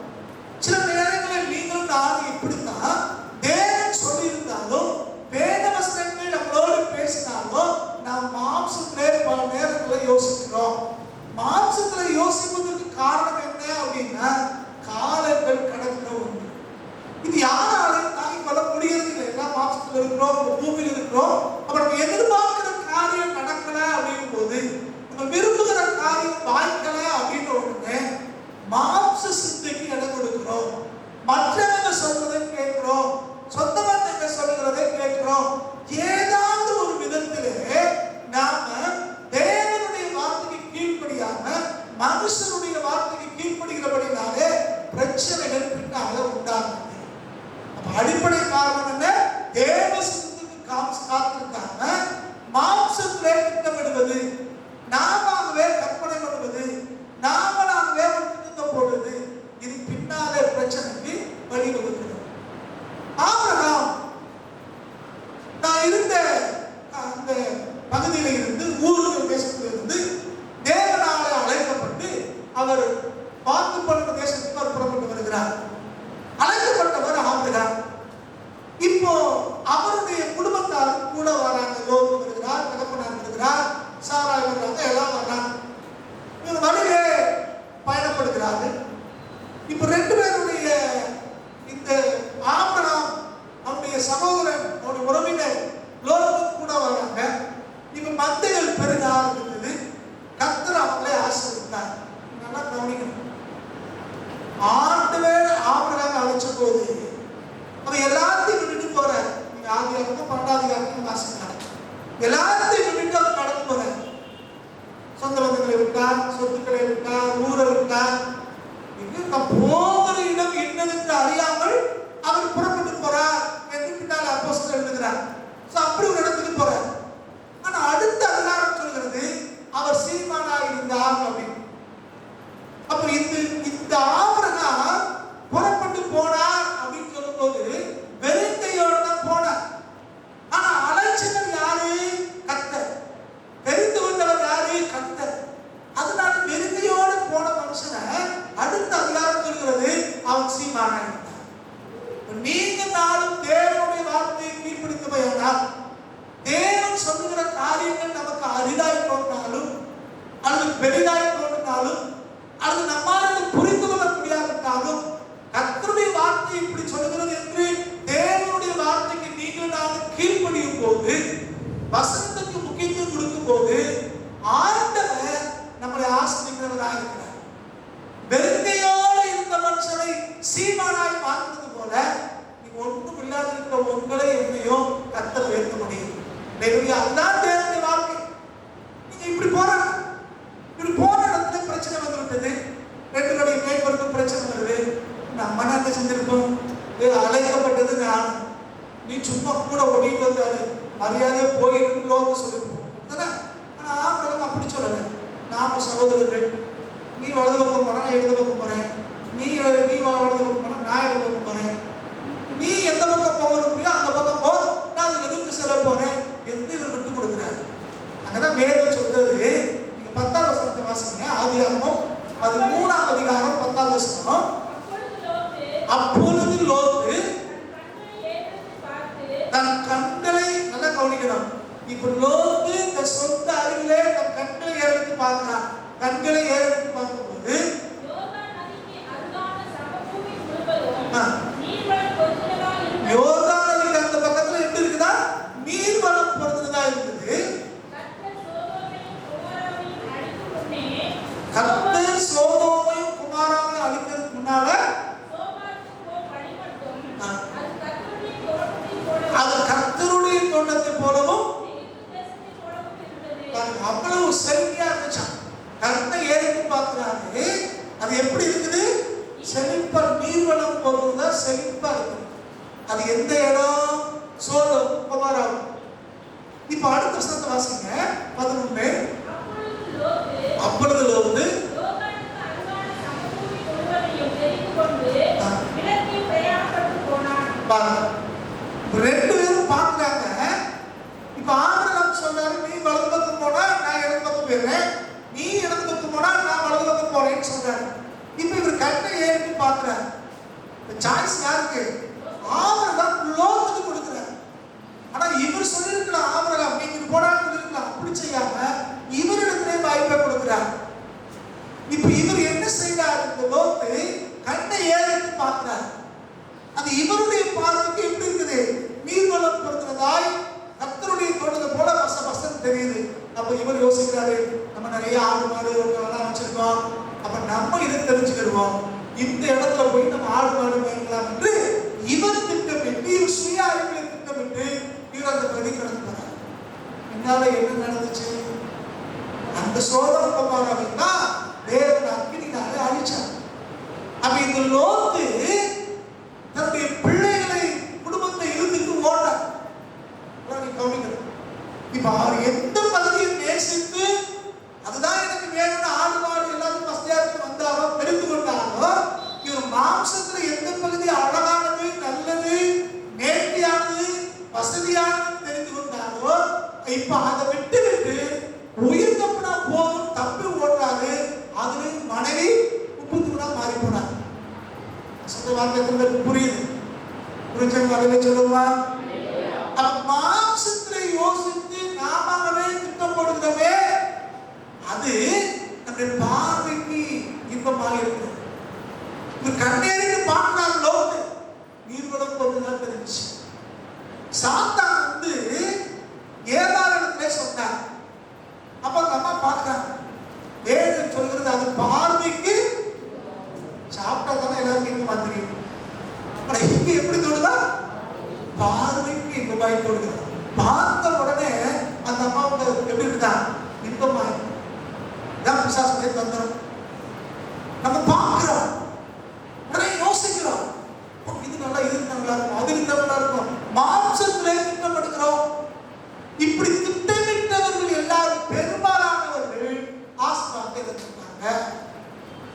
சில நேரங்களில் நீங்களும் நானும் இப்படித்தான், தேவன் சொல்லியிருந்தாலும் வேத வசனங்கள் நம்மளோடு பேசினாலும் நாம் மாம்சத்திலே பல நேரங்களில் யோசிக்கிறோம். மாம்சத்தில் யோசிப்பதற்கு காரணம் என்ன அப்படின்னா, காலங்கள் கடக்கிற ஒன்று. இது யாராலையும் தாங்கிக் கொள்ள முடியறது இல்லை. எல்லாம் மாம்சத்தில் இருக்கிறோம், பூமியில் இருக்கிறோம். அப்ப நம்ம எதிர்பார்க்கிற காரியம் நடக்கல அப்படிங்கும் போது, நம்ம விரும்புகிற காரியம் வாய்க்கல அப்படின்னு உடனே மாம்ச சிந்தைக்கு இடம் கொடுக்கிறோம். மற்றவங்க சொல்றதை கேட்கிறோம், சொந்த பந்தங்க சொல்றதை கேட்கிறோம். ஏதாவது ஒரு விதத்திலே நாம தேவனுடைய வார்த்தைக்கு கீழ்ப்படியாம மனுஷனுடைய வார்த்தைக்கு கீழ்ப்படுகிறபடினாலே பிரச்சனைகள் பின்னால உண்டாகுது. அடிப்படை காரணம் என்ன? தேவ சித்தத்துக்கு காத்திருக்காம மாம்சத்திலே திட்டமிடுவது, நாமவே கற்பனை பண்ணுவது, நாமளாகவே ஒரு திட்டத்தை போடுவது, இது பின்னாலே பிரச்சனைக்கு வழிவகுக்கிறது. ஆபிரகாம் நான் இருந்த அந்த பகுதியில இருந்து, ஊருக்கு தேசத்தில் இருந்து தேவனாலே அழைக்கப்பட்டு அவர் வாக்கு பண்ண தேசத்துக்கு அவர் புறப்பட்டு வருகிறார். அழைக்கப்பட்டவர் ஆபிரகாம். இப்ப சகோதரன் அவருடைய உறவினர் லோத்து கூட வராங்க. இப்ப மந்தைகள் பெருக ஆரம்பித்தது. கர்த்தர் அவங்களை ஆசீர்வதித்தார். நல்லா கவனிக்கணும். ஆண்டவர் ஆபிரகாமை அழைச்ச போது அவன் எல்லாத்தையும் விட்டுட்டு போறார். நீங்க ஆதியாகமம் 12 வாசிக்கலாம். எல்லாத்தையும் விட்டுட்டு அவன் கடந்து போறார். சொந்த பந்தங்களை விட்டார், சொத்துக்களை விட்டார், ஊரை விட்டார். போகிற இடம் என்னதென்று அறியாமல் அவர் புறப்பட்டு போறார் என்று பின்னால் அப்போஸ்தலர் எழுதுகிறார். அப்படி ஒரு இடத்துக்கு போறார். ஆனா அடுத்த அதிகாரம் சொல்கிறது அவர் சீமானாய் இருந்தார் அப்படின்னு. அப்ப இந்த ஆபிரகாம் புறப்பட்டு போனார் அப்படின்னு சொல்லும்போது வெறுங்கையோடு தான் போனார். ஆனா அழைச்சவர் யாரு? கர்த்தர். தெரிந்து கொண்டவர் யாரு? கர்த்தர். அதனால வெறுங்கையோடு போன மனுஷனை அடுத்த அதிகாரம் சொல்கிறது அவன் சீமானாய் இருந்தார். நீங்க நாளும் தேவனுடைய வார்த்தையை கீழ்ப்படித்தவையானால், தேவன் சொல்லுகிற காரியங்கள் நமக்கு அரிதாய் தோன்றாலும் அல்லது பெரிதாய் தோன்றினாலும் அல்லது நம்மால் புரிந்து கொள்ள முடியாவிட்டாலும், கர்த்தருடைய வார்த்தை இப்படி சொல்லுகிறது என்று தேவனுடைய வார்த்தைக்கு நீங்கள் நானும் கீழ்ப்படியும் போது, வசனத்துக்கு முக்கியத்துவம் கொடுக்கும் போது ஆண்டவர் நம்மளை ஆசீர்வதிக்கிறவராக இருக்கிறார். வெறுங்கையோடு இருந்த மனுஷனை சீமானாய் மாற்றுவது போல நீங்க ஒன்றும் இல்லாத இருக்கிற உங்களை என்னையும் கர்த்தர் உயர்த்த முடியும். அதுதான் தேவனுடைய வாழ்க்கை. நீங்க இப்படி போற இடத்துல பிரச்சனை வந்து விட்டது. 2 கடையை மேற்படுத்தும் பிரச்சனை வருது. நம்ம என்ன செஞ்சிருக்கோம்? அழைக்கப்பட்டது நான், நீ சும்மா கூட ஓடிட்டு வந்தாரு மரியாதையா போயிருக்கோன்னு சொல்லிருக்கோம். ஆனா ஆபிரகாம் அப்படி சொல்லல. நாம சகோதரர்கள், நீ வலது பக்கம் போனா நான் இடது பக்கம் போறேன், நீ வலது பக்கம் போனா நான் இடது பக்கம் போறேன், நீ எந்த பக்கம் போகிறோம் அந்த பக்கம் போ, நான் அதுக்கு எதிர்த்து செல்ல போறேன் என்று இவர் விட்டு கொடுக்கிறார். அங்கதான் வேதம் சொல்றது. நீங்க 10ஆம் வசனத்தை வாசிங்க. ஆதியாகமம் 13ஆம் அதிகாரம் 10ஆம் வசனம். அப்பொழுது லோத்து தன் கண்களை நல்லா கவனிக்கணும். இப்ப லோத்து தன் சொந்த அறிவிலே தன் கண்களை ஏறெடுத்து பார்க்கிறான். கண்களை ஏறெடுத்து பார்க்கும்போது யோர்தான் நதிக்கு அந்த பக்கத்துல எப்படி இருக்குதா? நீர்வளம் பொருந்ததா இருக்குது. கர்த்தர் சோதோமையும் குமாராவையும் அழிக்கிறதுக்கு முன்னால அது கர்த்தருடைய தோட்டத்தை போலவும் அவ்வளவு செழிப்பா இருந்துச்சான். கர்த்தரை ஏறிட்டு பார்க்கிறாரு. அது எப்படி இருக்குது? செழிப்பா, நீர்வளம் பொருந்தா செழிப்பா இருக்குது. அது எந்த இடம்? சோதோம் குமாராவும். இப்ப அடுத்த வசனத்தை வாசிங்க. 11. அப்பொழுது லோத்து ரெண்டு பேரும் பார்க்கிறாங்க. இப்ப ஆபிரகாம் சொல்றாரு, நீ வலது பக்கம் போனா நான் இடது பக்கம் போயிடுறேன், நீ இடது பக்கம் போனா நான் வலது பக்கம் போறேன்னு சொல்றாரு. இப்ப இவர் கண்ணை ஏறிட்டு பார்க்கிறார். சாய்ஸ் யாருக்கு? ஆபிரகாம் லோத்துக்கு கொடுக்கிறார். ஆனா இவர் சொல்லிருக்கலாம், ஆபிரகாம் நீங்க போடான்னு சொல்லிருக்கலாம். அப்படி செய்யாம இவரிடத்திலே வாய்ப்பை கொடுக்கிறார். இப்ப இவர் என்ன செய்யறாரு? இந்த லோத்து கண்ணை ஏறிட்டு பார்க்கிறார். அது இவருடைய பார்வைக்கு எப்படி இருக்குது? நீர்வளம் பொருந்ததாய் கர்த்தருடைய தோட்டத்தை போல வசம் தெரியுது. அப்ப இவர் யோசிக்கிறாரு, நம்ம நிறைய ஆடு மாடு எல்லாம் வச்சிருக்கோம், அப்ப நம்ம இதை தெரிஞ்சுக்கிடுவோம், இந்த இடத்துல போய் நம்ம ஆடு மாடு வாங்கலாம் என்று இவர் திட்டமிட்டு, இவர் சுய அறிவியலை திட்டமிட்டு இவர் அந்த பிரதி கடந்து வரார். என்னால என்ன நடந்துச்சு? அந்த சோதம் குமாராவை தான் தேவன் அக்கினினாலே அழிச்சார். அப்ப இந்த லோத்து தன்னுடைய பிள்ளைகளை குடும்பத்தை இருந்துட்டு ஓடுறார். இப்ப அவர் எந்த பகுதியை நேசித்து அதுதான் எனக்கு வேணும்னு ஆடு மாடு எல்லாரும் வசதியாக வந்தாரோ தெரிந்து கொண்டாரோ, இவர் மாம்சத்துல எந்த பகுதி அழகானது, நல்லது, நேர்த்தியானது, வசதியானது தெரிந்து கொண்டாரோ, இப்ப அதை விட்டு விட்டு உயிர் தப்புனா போதும் தப்பி ஓடுறாரு. அதுல மனைவி உப்பு தூணா மாறி போனார். சொந்த வார்த்தை புரியுது? புரிஞ்சவங்க அதை சொல்லுவா. மாம்சத்துல யோசித்து நாமவே திட்டம் போடுகிறவே அது நம்முடைய பார்வைக்கு இன்பமாக இருக்கு. கண்ணேறிட்டு பார்க்கிறார் லோத்து. நீர்வளம் பொருள்தான் தெரிஞ்சு பார்வைக்கு இன்பமாய் தோன்றுகிறது. பார்த்த உடனே அந்த அம்மாவுக்கு எப்படி இருக்குதா? இன்பமாய். இதான் பிசாசுடைய தந்திரம். நம்ம பார்க்கிறோம், உடனே யோசிக்கிறோம், இது நல்லா, இது நல்லா இருக்கும், அது நல்லா இருக்கும், மாம்சத்திலே திட்டம் எடுக்கிறோம். இப்படி திட்டமிட்டவர்கள் எல்லாரும் பெரும்பாலானவர்கள் ஆசீர்வாதத்தை எதிர்பார்ப்பாங்க.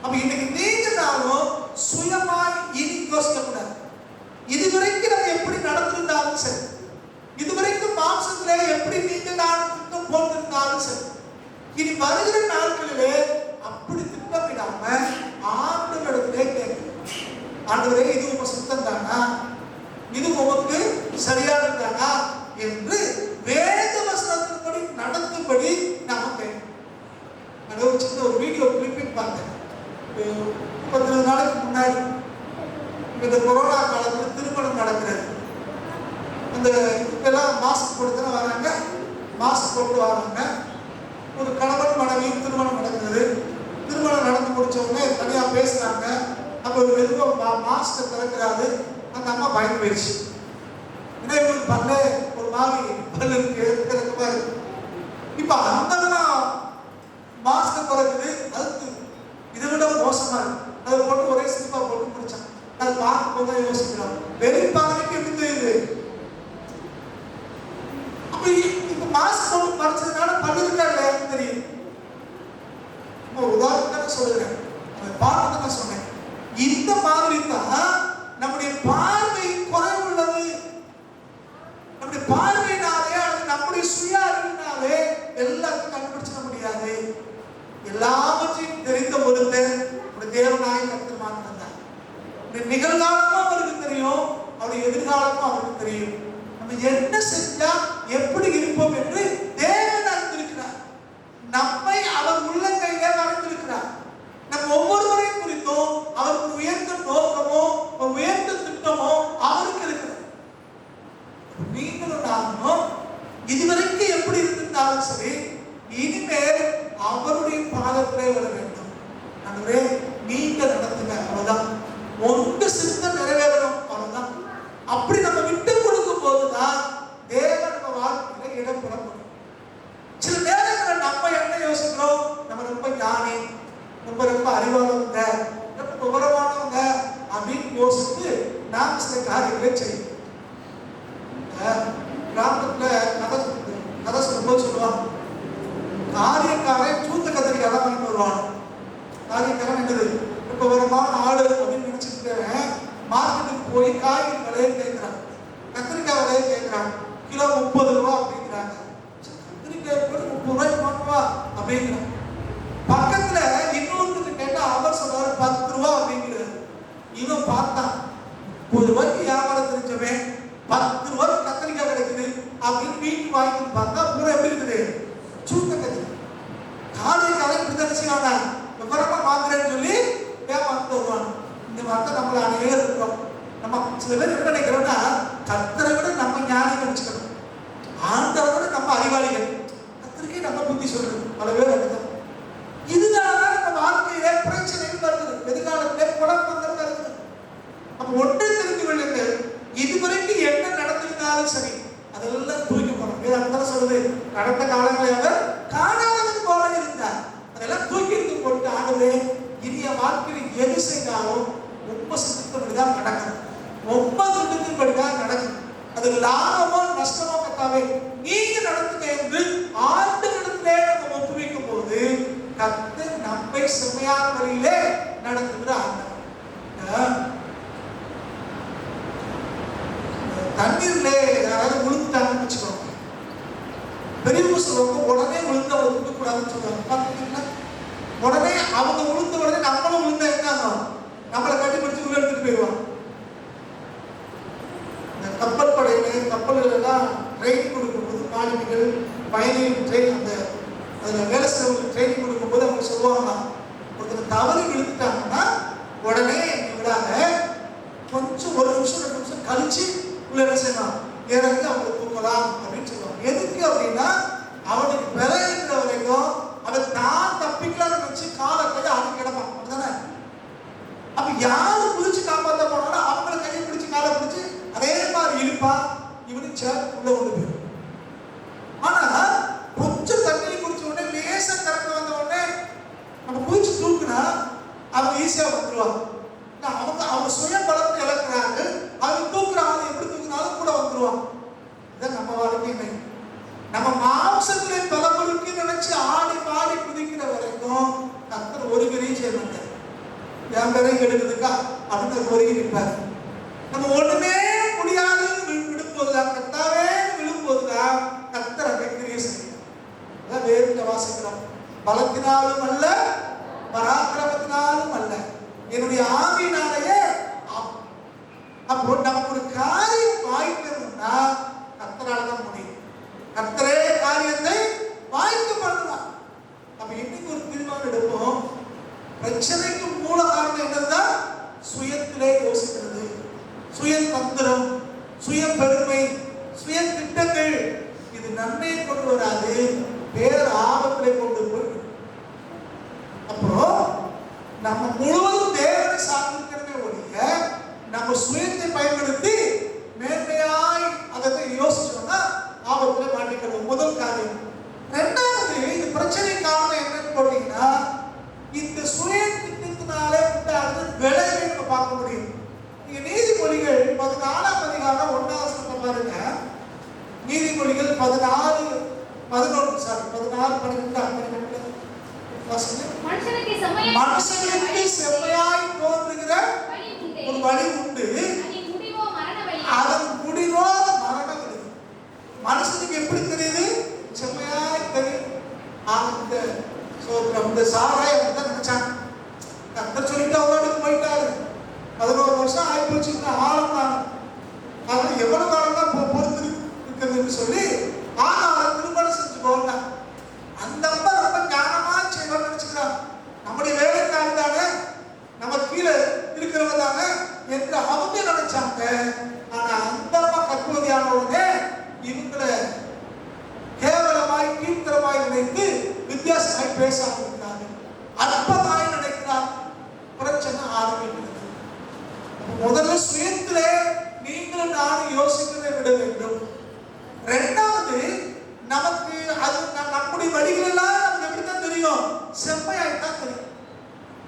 அப்ப இன்னைக்கு நீங்களாலும் சுயமாய் இனி யோசிக்கக்கூடாது. இதுவரைக்கும் நம்ம எப்படி நடந்திருந்தாலும் சரி, இதுவரைக்கும் மாம்சத்திலே எப்படி நீங்க நான் திட்டம் போட்டிருந்தாலும் சரி, இனி வருகிற நாட்களிலே அப்படி திட்டமிடாம ஆண்டவரிடத்திலே கேட்கணும். ஆண்டவரே, இது உங்க சுத்தம் தானா, இது உமக்கு சரியானதானா என்று வேத வசனத்தின்படி நடத்தும்படி நாம கேட்கணும். நான் ஒரு சின்ன ஒரு வீடியோ கிளிப்பிங் பார்த்தேன். 30 நாளைக்கு முன்னாடி இந்த கொரோனா காலத்தில் திருமணம் நடக்கிறது. அந்த இதுக்கெல்லாம் மாஸ்க் போட்டு வராங்க, மாஸ்க் போட்டு வராங்க. ஒரு கணவன் மனைவியும் திருமணம் நடக்கிறது. திருமணம் நடந்து முடிச்ச உடனே தனியா பேசுறாங்க. அப்ப ஒரு மெதுவா மாஸ்க் திறக்கிறாரு. அந்த அம்மா பயந்து போயிடுச்சு. ஏன்னா இவங்களுக்கு பல்ல ஒரு மாதிரி பல்லு இருக்கு. இப்ப அந்த அம்மா மாஸ்க் திறக்குது, அதுக்கு இதை விட மோசமா இருக்கு. அதை போட்டு ஒரே சினிமா போட்டு முடிச்சாங்க. அது பார்க்கும் போது யோசிக்கிறோம், வெளிப்பாதைக்கு எப்படி தெரியுது? அப்ப இப்ப மாஸ்க் போட்டு மறைச்சதுனால பல்லு இருக்கா இல்லையான்னு தெரியுது. உதாரணத்துக்கு சொல்லுறேன், பார்த்து நான் சொன்னேன். இந்த மாதிரி தான் நம்முடைய பார்வை குறைவுள்ளது. நம்முடைய பார்வையினாலே அல்லது நம்முடைய சுய அறிவினாலே எல்லாத்தையும் கண்டுபிடிச்சிட முடியாது. எல்லாவற்றையும் தெரிந்த ஒருத்தர் தேவனாய் கர்த்தர் மாத்திரம். நிகழ்காலமும் அவருக்கு தெரியும், அவருடைய எதிர்காலமும் அவருக்கு தெரியும். நம்ம என்ன செஞ்சா எப்படி இருப்போம் என்று தேவன் அறிந்திருக்கிறார். நம்மை அவர் உள்ளங்கையிலே வரைந்திருக்கிறார். நம்ம ஒவ்வொருவரையும் குறித்தும் அவருக்கு உயர்ந்த நோக்கமோ உயர்ந்த திட்டமோ அவருக்கு இருக்கிறது. நீங்களும் நானும் இதுவரைக்கும் எப்படி இருந்திருந்தாலும் சரி, இனிமேல் அவருடைய பாதத்திலே வர வேண்டும். ஆண்டவரே, நீங்க நடத்துங்க, அவ்வளவுதான். ஒன்று சித்தம் நிறைவேறணும், அவ்வளவுதான். அப்படி நம்ம விட்டு கொடுக்கும் போதுதான் தேவன் நம்ம வாழ்க்கையில இடம் பெற முடியும். சில நேரங்களில் நம்ம என்ன யோசிக்கிறோம், நம்ம ரொம்ப ஞானி, ரொம்ப அறிவாளவங்க, ரொம்ப விவரமானவங்க அப்படின்னு யோசித்து நாம் சில காரியங்களை செய்யும். கிராமத்துல கதை சொல்லும்போது சொல்லுவாங்க, காரியக்காரன் சூத்த கத்திரிக்காய் தான் வாங்கிட்டு வருவான். காரியக்காரன் என்னது, ரொம்ப விவரமான ஆளு அப்படின்னு நினைச்சுட்டு மார்க்கெட்டுக்கு போய் காய்கறி விலையை கேட்கிறான், கத்திரிக்காய் விலையை கேட்கிறான். கிலோ 30 ரூபா அப்படிங்கிறாங்க. கத்திரிக்காய் கூட 30 ரூபாய்க்கு வாங்குவா அப்படிங்கிறான். பக்கத்துல இன்னொருத்தருக்கு கேட்டா அவர் சொல்றாரு 10 ரூபா அப்படிங்கிறாரு. இவன் பார்த்தான், 1 ரூபாய்க்கு வியாபாரம் தெரிஞ்சவன் 10 ரூபாய்க்கு கத்திரிக்காய் கிடைக்குது அப்படின்னு வீட்டுக்கு வாங்கிட்டு பார்த்தா பூரா எப்படி இருக்குது, சூத்த கத்திரிக்காய். காலைக்காரன் இப்படிதான் செய்வாங்க, விவரமா வாங்குறேன்னு சொல்லி வியாபாரத்தை வருவாங்க. இந்த வார்த்தை நம்மள அநேகர் இருக்கிறோம். நம்ம சில பேர் என்ன நினைக்கிறோம்னா, கர்த்தரை விட நம்ம ஞானி நினைச்சுக்கணும், ஆண்டவரை விட நம்ம அறிவாளிகள், கர்த்தருக்கே நம்ம புத்தி சொல்றது. பல பேர் அப்படிதான். இதனாலதான் நம்ம வாழ்க்கையிலே பிரச்சனைகள் வருது, எதிர்காலத்திலே குழப்பங்கள் வருது. அப்ப ஒன்றை தெரிந்து கொள்ளுங்கள், இதுவரைக்கும் என்ன நடந்திருந்தாலும் சரி அதெல்லாம் தூக்கி போறோம். வேற சொல்லுது, கடந்த காலங்களை அவர் காணாதது போல இருந்தார். அதெல்லாம் தூக்கி எடுத்து போட்டு, ஆகவே இனிய வாழ்க்கையில் எது செய்தாலும் ரொம்ப சித்தப்படிதான் நடக்கும், ரொம்ப திட்டத்தின்படிதான் நடக்கும். அது லாபமோ நஷ்டமோ கத்தாவே நீங்க நடத்துங்க என்று ஆண்டவரிடத்திலே நம்ம ஒப்புவிக்கும் போது கர்த்தர் நம்மை செம்மையான வழியிலே நடத்துகிற ஆண்டவர். தண்ணீர்ல யாராவது விழுந்துட்டாங்கன்னு வச்சுக்கோங்க, பெரியவங்க சொல்லுவாங்க உடனே விழுந்து அவரை விடக்கூடாதுன்னு சொல்லுவாங்க. பார்த்தீங்கன்னா உடனே அவங்க விழுந்த உடனே நம்மளும் விழுந்தா என்ன, நம்மளை கட்டிப்பிடிச்சு உள்ள எடுத்துட்டு போயிடுவாங்க. இந்த கப்பல் படையில கப்பல்கள் எல்லாம் ட்ரைனிங் கொடுக்கும்போது மாணவிகள் பயணிகள் ட்ரெயின் அந்த அதில் வேலை செய்யறவங்களுக்கு ட்ரைனிங் கொடுக்கும்போது அவங்க சொல்லுவாங்க, ஒருத்தர் தவறி விழுந்துட்டாங்கன்னா உடனே விடாத கொஞ்சம் 1 நிமிஷம் 2 நிமிஷம் கழிச்சு உள்ள என்ன செய்யலாம், இறங்கி அவங்களை தூக்கலாம் அப்படின்னு சொல்லுவாங்க. எதுக்கு அப்படின்னா அவனுக்கு விளையிற வரைக்கும் அதை தான் தப்பிக்கலாம்னு வச்சு காலை கையை அடி கிடப்பான், அப்படிதானே? அப்ப யாரு பிடிச்சு காப்பாற்ற போனாலும் அவங்களை கையை பிடிச்சு காலை பிடிச்சு அதே மாதிரி இழுத்து குடிப்பான், இவனும் சேர்த்து உள்ள கொண்டு போயிடும். ஆனா கொஞ்சம் தண்ணி குடிச்ச உடனே லேசா கறக்க வந்த உடனே நம்ம குடிச்சு தூக்குனா அவங்க ஈஸியா வந்துருவாங்க. அவங்க சுய பலத்தை இழக்கிறாங்க. அவங்க தூக்குறாங்க, எப்படி தூக்குனாலும் கூட வந்துருவாங்க. இதான் நம்ம வாழ்க்கை. இன்னைக்கு நம்ம மாம்சத்திலே பலமுறுக்கி நினைச்சு ஆடி பாடி குதிக்கிற வரைக்கும் கர்த்தர் ஒரு கரையும் செய்ய மாட்டார். என் கரையும் எடுக்குதுக்கா அப்படின்னு ஒருங்கி நிற்பார். நம்ம ஒண்ணுமே முடியாது விழும்போதுதான், கர்த்தாவே விழும்போதுதான் கர்த்தர் அதை கிரியை செய்யும். அதான் வேறுல வாசிக்கிறோம். பலத்தினாலும் அல்ல, பராக்கிரமத்தினாலும் அல்ல, என்னுடைய ஆவியினாலேயே. அப்போ நமக்கு ஒரு காரியம் வாய்க்கணும்னா கர்த்தரால தான் முடியும். கர்த்தரே காரியத்தை வாய்க்க பண்ணுவார். அப்ப இன்னைக்கு ஒரு தீர்மானம் எடுப்போம். பிரச்சனைக்கு மூல காரணம் என்னதுதான்? சுயத்திலே யோசிக்கிறது, சுய தந்திரம், சுய பெருமை, சுய திட்டங்கள். இது நன்மையை கொண்டு வராது, பேர் ஆபத்திலே கொண்டு போய். அப்போ நம்ம முழுவதும் தேவனை சார்ந்திருக்கிறதே ஒழிய நம்ம சுயத்தை பயன்படுத்தி மேன்மையாய் அதை யோசிச்சோம்னா ஆபத்துல மாட்டிக்கணும். முதல் காரியம். ரெண்டாவது, இந்த பிரச்சனை காரணம் என்னன்னு போட்டீங்கன்னா இந்த சுய திட்டத்தினாலே உண்டாகுது விளைவை நம்ம பார்க்க முடியும். நீங்க நீதிமொழிகள் 14ஆம் அதிகாரம் 1ஆம் வசனத்தை பாருங்க. நீதிமொழிகள் 14:12 மனுஷனுக்கு செம்மையாய் தோன்றுகிற ஒரு வழி உண்டு, அதன் முடிவோ மரண வழி. மனுஷனுக்கு எப்படி தெரியுது? செம்மையாய் தெரியும். இந்த சாராய் தான் நினைச்சாங்க. கர்த்தர் சொல்லிட்டு அவங்களுக்கு போயிட்டாரு. 11 வருஷம் ஆகி போச்சு, ஆழம் தான். அதனால எவ்வளவு காலம் தான் பொறுத்து இருக்கிறதுன்னு சொல்லி ஆனால் திருமணம் செஞ்சு போகல. அந்த அம்மா ரொம்ப ஞானமா செய்வான்னு நினைச்சுக்கிறாங்க. நம்முடைய வேலைக்காரி தானே, நம்ம கீழே இருக்கிறவங்க தானே என்று அவங்க நினைச்சாங்க. ஆனா அந்த அம்மா கற்பதியான உடனே இவங்களை கேவலமாய் கீழ்த்தரமாய் நினைத்து வித்தியாசமாய் பேச ஆரம்பிக்கிறாங்க, அற்பமாய் நினைக்கிறார். பிரச்சனை ஆரம்பிக்கிறது. முதல்ல சுயத்திலே நீங்களும் நானும் யோசிக்கிறதை விட வேண்டும். ரெண்டாவது, நமக்கு அது நம்முடைய வழிகள் எல்லாம் நமக்கு எப்படித்தான் தெரியும்? செம்மையாயிட்டா தெரியும்,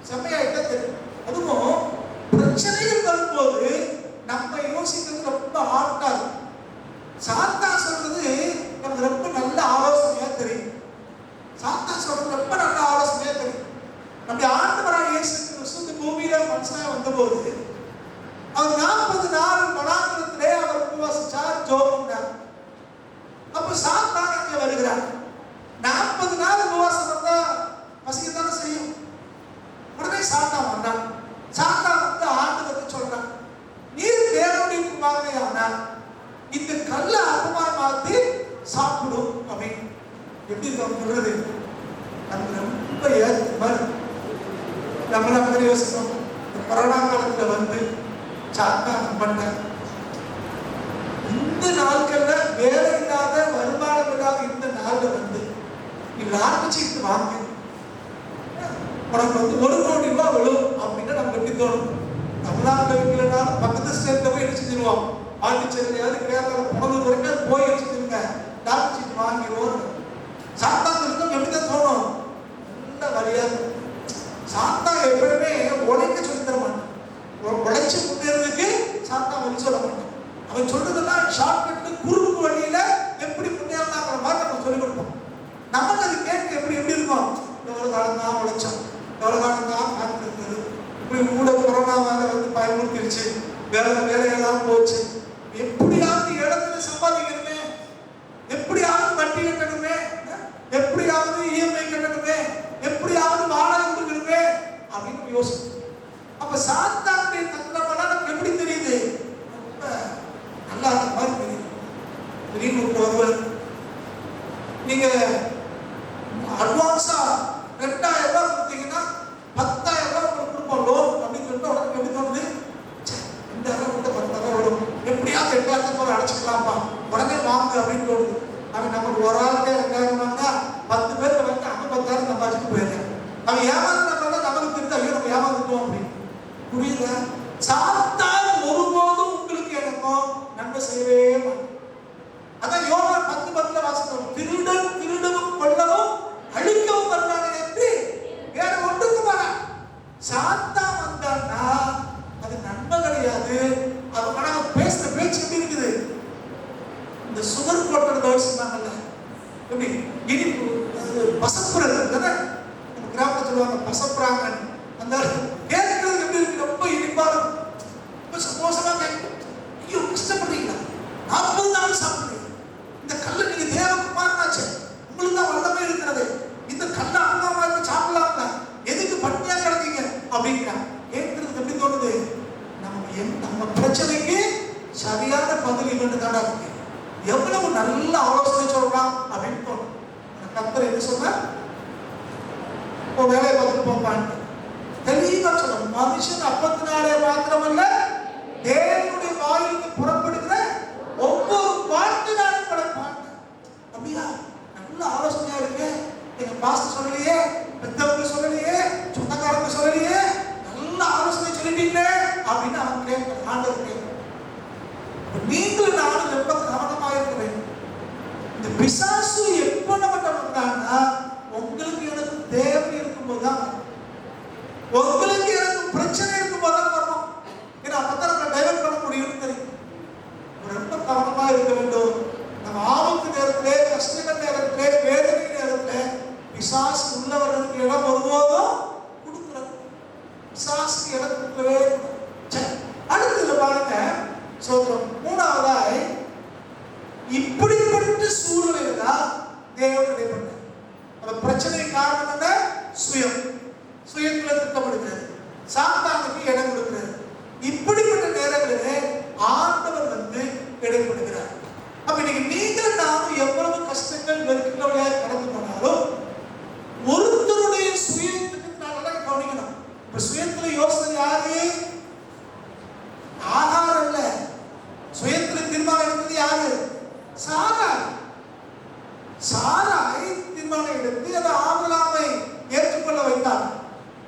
செம்மையாயிட்டா தெரியும். அதுவும் பிரச்சனைகள் வரும்போது நம்ம யோசிக்கிறது ரொம்ப ஆர்ட்டா இருக்கும். சாத்தா சொல்றது நமக்கு ரொம்ப நல்ல ஆலோசனையா தெரியும். சாத்தா சொல்றது ரொம்ப நல்ல ஆலோசனையா தெரியும். நம்முடைய ஆண்டவராகிய இயேசு கிறிஸ்து இந்த பூமியில மனுஷனா வந்தபோது அவர் 40 நாள் வனாந்திரத்திலே அவர் உபவாசிச்சார், ஜெபம் பண்ணார். அப்ப சாத்தான் அங்கே வருகிறார். 40 நாள் உபவாசம் வந்தா பசிக்கத்தானே செய்யும். உடனே சாத்தான் வந்தான். சாத்தான் வந்து ஆண்டவருக்கு சொல்றான், நீர் தேவனுடைய குமாரனையானால் இந்த கல்லை அப்பமாய் மாத்தி சாப்பிடும் அப்படின்னு. எப்படி சொல்றது? அது ரொம்ப ஏற்று நம்மள மாதிரி யோசிக்கணும். கொரோனா காலத்துல வந்து சாத்தான் பண்ண இந்த நாட்கள்ல வேலை இல்லாத வருமானம் இல்லாத இந்த நாள்ல வந்து நீ லாட்சிட்டு வாங்க, உனக்கு வந்து 1 கோடி ரூபாய் விழும் அப்படின்னு நமக்கு எப்படி தோணும்? தமிழ்நாட்டில் வைக்கலனாலும் பக்கத்து ஸ்டேட்ல போய் என்ன செஞ்சிருவோம்? பாண்டிச்சேரியாவது கேரளா புனலூர் வரைக்கும் போய் வச்சுருங்க, லாட்சிட்டு வாங்கிடுவோம். சாத்தான் இருக்கும் எப்படிதான் தோணும்? நல்ல வழியா. சாத்தா எப்பவுமே உழைக்க சொல்லி தர மாட்டான். உழைச்சு முன்னேறதுக்கு சாத்தா வழி சொல்ல மாட்டான். அவன் சொல்றதெல்லாம் ஷார்ட்கட்ல குறுக்கு வழியில எப்படி முன்னேறலாங்கிற மாதிரி நம்ம சொல்லிக் கொடுப்போம். நமக்கு அது கேட்க எப்படி இருக்கும்? எவ்வளவு காலம் தான் உழைச்சோம், எவ்வளவு காலம் தான் காத்திருந்தது, இப்படி கூட கொரோனாவாக வந்து பயமுறுத்திருச்சு, வேலையெல்லாம் போச்சு, எப்படியாவது இடத்துல சம்பாதிக்கணுமே, எப்படியாவது வட்டி கட்டணுமே, எப்படியாவது இஎம்ஐ கட்டணுமே, எப்படியாவது வாடகை கொடுக்கணுமே அப்படின்னு யோசிக்கும். அப்ப சாத்தானுடைய தந்திரமெல்லாம் நமக்கு எப்படி தெரியுது? ரொம்ப நல்லா அந்த மாதிரி தெரியுது. திடீர்னு ஒருவர் நீங்க அட்வான்ஸா 2000 ரூபாய் கொடுத்தீங்கன்னா 10,000 ரூபாய் உங்களுக்கு கொடுப்போம் லோன் அப்படின்னு சொல்லிட்டு உடனே எப்படி தோணுது? 2,000 கூட 10,000 வரும், எப்படியாவது 8,000 ரூபாய் அடைச்சிக்கலாம்ப்பா, உடனே வாங்க அப்படின்னு தோணுது. அவன் நமக்கு ஒரு ஆளுக்கே 2,000 வாங்கினா 10 பேருக்கு வந்து அவன் 10,000 சம்பாதிச்சுட்டு போயிருக்கேன். அவன் ஏமாந்துட்டா நமக்கு தெரிஞ்சு ஐயோ நம்ம ஏமாந்துட்டோம் அப்படின்னு. புரியுதா? சாத்தான் ஒருபோதும் உங்களுக்கு எனக்கும் நன்மை செய்யவே மாட்டான். அதான் யோவான் 10:10 வாசிக்கிறோம். திருடன் திருடவும் கொல்லவும் அழிக்கவும் வருவானே என்று வேற ஒன்றுக்கு வரான். சாத்தான் வந்தான்னா அது நன்மை கிடையாது. அவன் பேசுற பேச்சு எப்படி இருக்குது? இந்த சுகர் கோட்டட் வேர்ட்ஸ் சொன்னாங்கல்ல, எப்படி இனிப்பு பசப்புறது தானே, நம்ம கிராமத்தில் சொல்லுவாங்க பசப்புறாங்க. அந்த கேட்கறது எப்படி இருக்கு? ரொம்ப இனிப்பாக ரொம்ப சந்தோஷமா கேட்கும். ஐயோ கஷ்டப்படுறீங்களா? 40 நாள் சாப்பிடுறீங்க. இந்த கல்லை நீங்க தேவகுமாரனாச்சு, உங்களுக்கு தான் வல்லமை இருக்கிறது. இந்த கல்லை அம்மா சாப்பிடலாம்ல, எதுக்கு பட்டினியா கிடக்கீங்க அப்படிங்கிறான். கேட்கறதுக்கு எப்படி தோணுது? நம்ம பிரச்சனைக்கு சரியான பதில் இல்லைன்னு தானே இருக்கு. எவ்வளவு நல்ல ஆலோசனை சொல்றான் அப்படின்னு தோணும். கர்த்தர் என்ன சொல்ற? வேலையை பார்த்துட்டு போப்பான்னு தெளிவா சொல்ற. மனுஷன் அப்பத்தினாலே மாத்திரமல்ல, தேவனுடைய வாயிலிருந்து புறப்படுகிற ஒவ்வொரு வார்த்தையாலும் படைப்பான். அப்படியா? நல்ல ஆலோசனையா இருக்கு. எங்க பாஸ்டர் சொல்லலையே, பெத்தவங்க சொல்லலையே, சொந்தக்காரங்க சொல்லலையே, நல்ல ஆலோசனை சொல்லிட்டீங்களே அப்படின்னு அவன் கேட்க ஆண்டவர் கேட்க. நீங்கள் நானும் ரொம்ப கவனமாக இருக்க வேண்டும். இந்த பிசாசு எப்ப நம்மகிட்ட வந்தான்னா உங்களுக்கு எனக்கு தேவை இருக்கும்போது தான், உங்களுக்கு எனக்கு பிரச்சனை இருக்கும்போது தான் வரணும். ஏன்னா அப்பதான் நம்ம டைவர்ட் பண்ண முடியும்னு தெரியும். ரொம்ப கவனமா இருக்க வேண்டும். நம்ம ஆபத்து நேரத்திலே, கஷ்டங்கள் நேரத்திலே, வேதனை நேரத்திலே பிசாசு உள்ளவர்களுக்கு இடம் ஒருபோதும் கொடுக்கிறது. பிசாசுக்கு இடம் கொடுக்கவே. அடுத்ததுல பாருங்க, சோதரம் 3ஆவதாய் இப்படிப்பட்ட சூழ்நிலை தான் தேவன் இடைப்பட்ட அந்த பிரச்சனை காரணம் என்ன? சுயத்துல திட்டமிடுகிறது, சாத்தானுக்கு இடம் கொடுக்கிறது. இப்படிப்பட்ட நேரங்களிலே ஆண்டவர் இடைப்படுகிறார். அப்ப இன்னைக்கு நீங்கள் நானும் எவ்வளவு கஷ்டங்கள் நெருக்கடியாக கடந்து போனாலும் ஒருத்தருடைய சுயத்துக்கு நாங்கள் கவனிக்கணும். இப்ப சுயத்துல யோசனை யாரு? ஆகார் அல்ல. சுயத்துல தீர்மானம் எடுத்தது யாரு? சாராய். சாராய் தீர்மானம் எடுத்து அதை ஆபிரகாமை ஏற்றுக்கொள்ள வைத்தார்.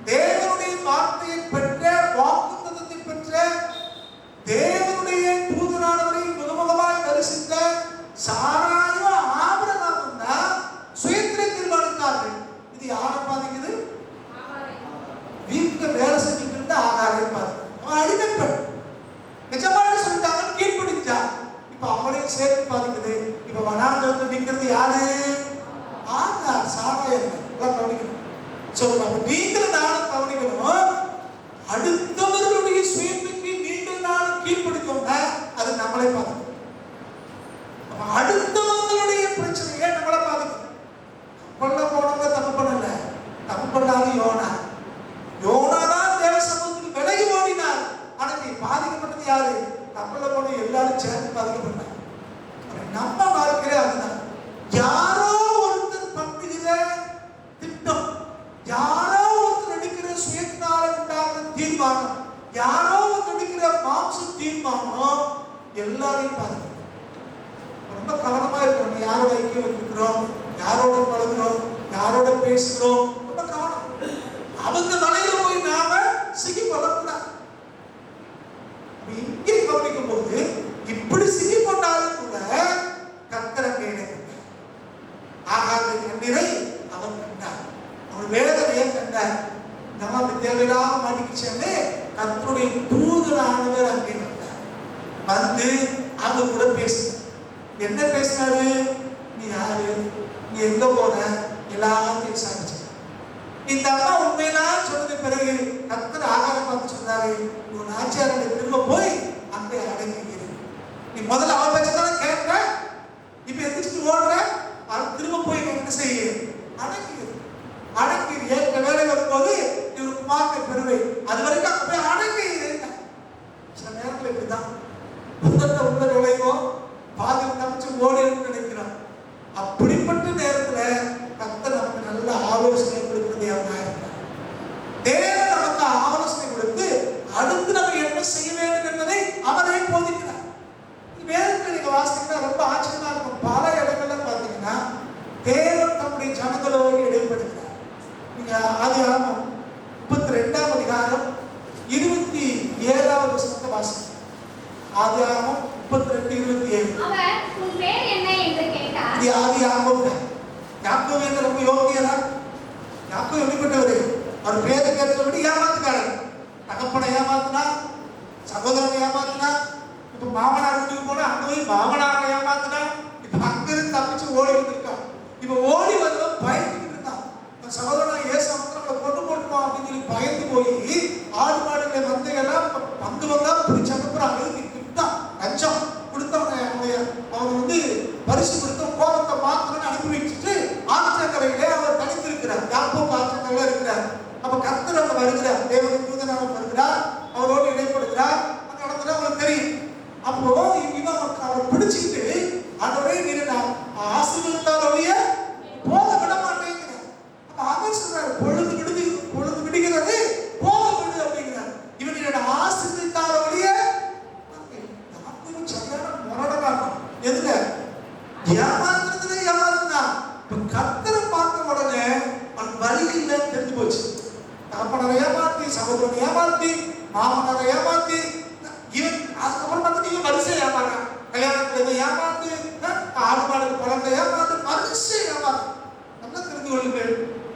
தேவனுடைய வார்த்தையை பெற்ற, வாக்குத்தத்தத்தை பெற்ற, தேவனுடைய தூதனானவரை முகமுகமாய் தரிசித்த சாராயும் ஆபிரகாமும் தான் சுயத்திலே தீர்மானித்தார்கள். இது யாரை பாதிக்குது? வீட்டுல வேலை செஞ்சுட்டு இருந்த ஆகாரை பாதிக்குது. அவன் அடிமைப்பட்டு நிஜமான சொல்லிட்டாங்க, கீழ்பிடிச்சா. இப்ப அவளையும் சேர்த்து பாதிக்குது. இப்ப வனாந்தரத்தில் நிற்கிறது யாரு? ஆகார். சாராயம் கவனிக்கணும். சொல்லுவாங்க, நீங்கள் நானும் கவனிக்கணும். அடுத்தவர்களுடைய சுயத்துக்கு நீங்கள் நானும் கீழ்பிடித்தோம்னா அது நம்மளை பாதிக்கும். அடுத்தவங்களுடைய பிரச்சனையே நம்மளை பாதிக்கும். கப்பல்ல போனவங்க தப்பு பண்ணல, தப்பு பண்ணாது யோனா. யோனா தான் தேவ சமூகத்துக்கு விலகி ஓடினார். ஆனா நீ பாதிக்கப்பட்டது யாரு? கப்பல்ல போன எல்லாரும் சேர்ந்து பாதிக்கப்பட்டாங்க. நம்ம வாழ்க்கையில அதுதான். யாரோ ஒருத்தர் பண்ணுகிற திட்டம், யாரோ ஒருத்தர் எடுக்கிற சுயத்தினால உண்டாகிற தீர்மானம், யாரோ ஒருத்தர் எடுக்கிற மாம்ச தீர்மானம் எல்லாரையும் பாதிக்கும். ரொம்ப கவனமா இருக்கணும். யாரோட ஐக்கியம் இருக்கிறோம், யாரோட பழகுறோம், யாரோட பேசுகிறோம், ரொம்ப கவனம். அவங்க தலையில போய் நாம சிக்கி கொள்ளக்கூடாது. இங்கே கவனிக்கும் போது இப்படி சிக்கி கொண்டாலும் கூட கர்த்தரை கேட்க ஆகாத கண்ணீரை அவன் கண்டார், அவன் வேதனையை கண்டார். நமக்கு தேவையில்லாம மாட்டிக்கிச்சேன்னு கர்த்தருடைய தூதனானவர் அங்கே வந்தார். வந்து அவங்க கூட பேசினார். என்ன பேசினாரு? நீ யாரு, நீ எங்க போற, எல்லாத்தையும் விசாரிச்சு. இந்த அம்மா உண்மையெல்லாம் சொன்னது பிறகு கர்த்தர் ஆகாரம் பார்த்து சொன்னாரு, உன் ஆச்சாரனை திரும்ப போய் அங்கே அடங்கிக்கிறது. நீ முதல்ல அவன் பேச்சதானே கேட்க, இப்ப எதிர்த்து ஓடுற, அவன் திரும்ப போய் என்ன செய்ய? அடங்கிக்கிறது. அடங்கி ஏற்ற வேலை வரும்போது இவருக்கு மார்க்கை பெறுவேன். அது வரைக்கும் அங்க போய் அடங்கி. சில நேரத்தில் இப்படிதான் புத்தத்தை உள்ள நுழைவோம், பாதி தப்பிச்சு ஓடின்னு நினைக்கிறான். அப்படிப்பட்ட நேரத்துல கர்த்தர் நமக்கு நல்ல ஆலோசனை கொடுக்கிறது. தேவன் நமக்கு ஆலோசனை கொடுத்து அடுத்து நம்ம என்ன செய்ய வேண்டும் என்பதை அவரே போதிக்கிறார். வேதத்தில் நீங்க வாசித்தீங்கன்னா ரொம்ப ஆச்சரியமா இருக்கும். பல இடங்கள்ல பாத்தீங்கன்னா தேவன் தம்முடைய ஜனங்களோடு இடைப்படுகிறார். நீங்க ஆதியாகமம் 32ஆம் அதிகாரம் 27வது வசனத்தை வாசிங்க. ஆதியாகமம் 32:27. அவர் உன் பேர் என்ன என்று கேட்டார். இது ஆதி யாக்கோபு. யாக்கோபு என்ன ரொம்ப யோகியரா? யாக்கோபு எப்படிப்பட்டவர்? அவர் பேரை கேட்டபடி ஏமாத்துக்காரர். தகப்பனை ஏமாத்தினா, சகோதரனை ஏமாத்தினா, இப்ப மாமனார் வீட்டுக்கு போனா அங்க போய் மாமனாரை ஏமாத்தினா, இப்ப அங்கிருந்து தப்பிச்சு ஓடி வந்திருக்கான். இப்ப ஓடி வந்து பயந்துட்டு இருந்தான். தன் சகோதரன் ஏசு நம்மளை கொண்டு போட்டுவான் அப்படின்னு சொல்லி பயந்து போய் ஆடு மாடுகளை மந்தையெல்லாம் பங்கு வந்தா பிடிச்ச அனுப்புறான். அழுது விட்டான். லஞ்சம் கொடுத்தவனை அவன் வந்து பரிசு கொடுத்த கோபத்தை மாத்திரன்னு அனுப்பி வச்சுட்டு ஆற்றங்கரையிலே அவர் தனித்திருக்கிறார். யாக்கோபு ஆற்றங்கரையில இருக்கிறார். அப்ப கர்த்தர் அங்க வருகிறார். தேவனுடைய தூதனாக வருகிறார். அவரோடு இடைப்படுகிறார். அங்க நடந்தது அவங்களுக்கு தெரியும். அப்போ இவன் அவரை பிடிச்சிட்டு ஆண்டவரே நீர் ஆசீர்வதித்தால் ஒழிய போக விட மாட்டேங்கிறார். அப்ப அவர் சொல்றாரு பொழுது விடுகிறது போக விடு அப்படிங்கிறார். இவன் என்னோட ஆசீர்வதித்தால் ஒழிய சரியான முரடனாகும். எதுல? ஏமாத்துறதுல ஏமாத்துனா. இப்ப கர்த்தரை பார்த்த உடனே அவன் வழி இல்லைன்னு தெரிஞ்சு போச்சு. தகப்பனரை ஏமாத்தி, சகோதரனை ஏமாத்தி, மாமனரை ஏமாத்தி, இவன் அதுக்கப்புறம் பார்த்து நீங்க வரிசை ஏமாறான். கல்யாணத்துல ஏமாத்து, ஆடு மாடுக்கு பழத்தை ஏமாத்து, வரிசை ஏமாத்து. நல்லா தெரிந்து கொள்ளுங்கள்,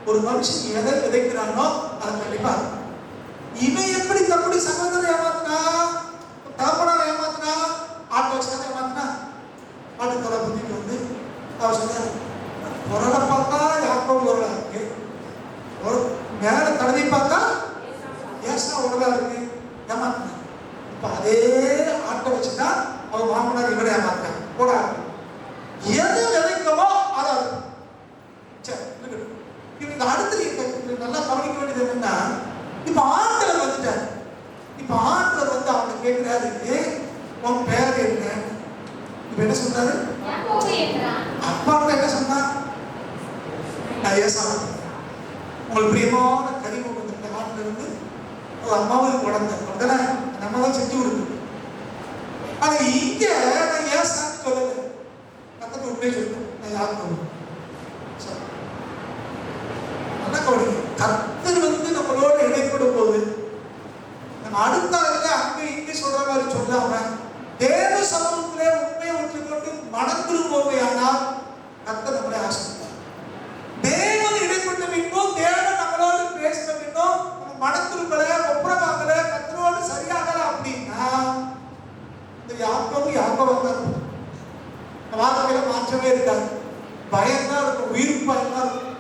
ஒரு மனுஷன் எதை விதைக்கிறானோ அதை கண்டிப்பா. இவன் எப்படி தப்புடி சகோதரரை ஏமாத்தினா, தகப்பனரை ஏமாத்தினா, ஆட்டோ வச்சுதான் ஏமாத்தினா, ஆட்டுத்தொலை புத்திட்டு வந்து அவர் சொன்னார், பொருளை பார்த்தா யாக்கோபு பொருளா இருக்கு, மேல தடவி பார்த்தா ஏசா உடலா இருக்கு, ஏமாத்தினா. இப்ப அதே ஆட்டை வச்சுதான் அவர் மாமனார் இவரை ஏமாத்தாங்க போடா. எது விதைக்கவோ அதை சரி. இந்த அடுத்து நல்லா கவனிக்க வேண்டியது என்னன்னா, இப்ப ஆண்டவர் வந்துட்டார். இப்ப ஆண்டவர் வந்து அவங்க கேட்கிறாரு, உன் பேர் என்ன? இப்ப என்ன சொன்னாரு? அப்பா என்ன சொன்னா? நான் ஏசா. உங்களுக்கு பிரியமான கனிமம் இந்த நாட்டில இருந்து அம்மாவுக்கு குழந்தை அப்படின்னா நம்ம தான் செஞ்சு கொடுக்கணும். ஆனா இங்க நான் ஏசான்னு சொல்லல, கத்தத்தை உண்மையை சொல்லணும். நான் யாருக்கும் நல்லா கவனிங்க. கத்தர் வந்து நம்மளோட இடைப்படும் போது நம்ம அடுத்த அங்க இங்க சொல்ற மாதிரி சொல்லாம தேவ சமூகத்திலே உண்மையை ஒற்றுக்கொண்டு மனம் திரும்புவோமே. ஆனால் கத்தர் நம்மளை ஆசைப்படுறார். தேவன் இடைப்பட்ட பின்பும் தேவன் நம்மளோடு பேசின பின்னும் நம்ம மனம் திரும்பல, ஒப்புரவாகல, கத்தரோடு சரியாகல அப்படின்னா இந்த யாக்கோபு வாழ்க்கையில மாற்றமே இருக்காது. பயம்தான் இருக்கும், உயிர் பயம்தான் இருக்கும்.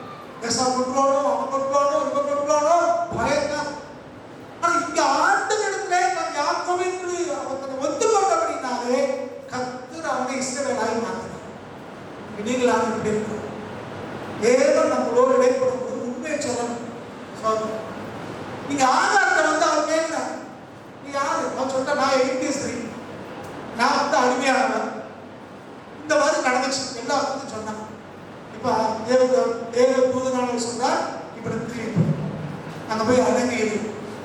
ஏசா கொண்டுவானோ, அவன் கொண்டுவானோ, இவன் கொண்டுவானோ பயம்தான். ஆனா இங்க ஆண்டவரிடத்திலே நான் யாக்கோபு என்று அவன் ஒத்துக்கொண்ட அப்படின்னாலே கத்தர் அவனை இஸ்ரவேலாய் மாற்றினார். நீங்களாக இப்படி இருக்கிறோம். தேவன் நம்மளோடு இடைப்படும் போது உண்மையை சொல்லணும். நீங்க ஆதாரத்தை வந்து அவர் கேட்கிறார், நீ யாரு? அவன் சொல்லிட்டா நான் எகிப்தியஸ்திரி, நான் வந்து அடிமையானவன், இந்த மாதிரி நடந்துச்சு எல்லாத்துக்கும் சொன்னான். இப்ப தேவ தூதனானவர் சொல்றார், இப்படி அங்க போய் அடங்கியது,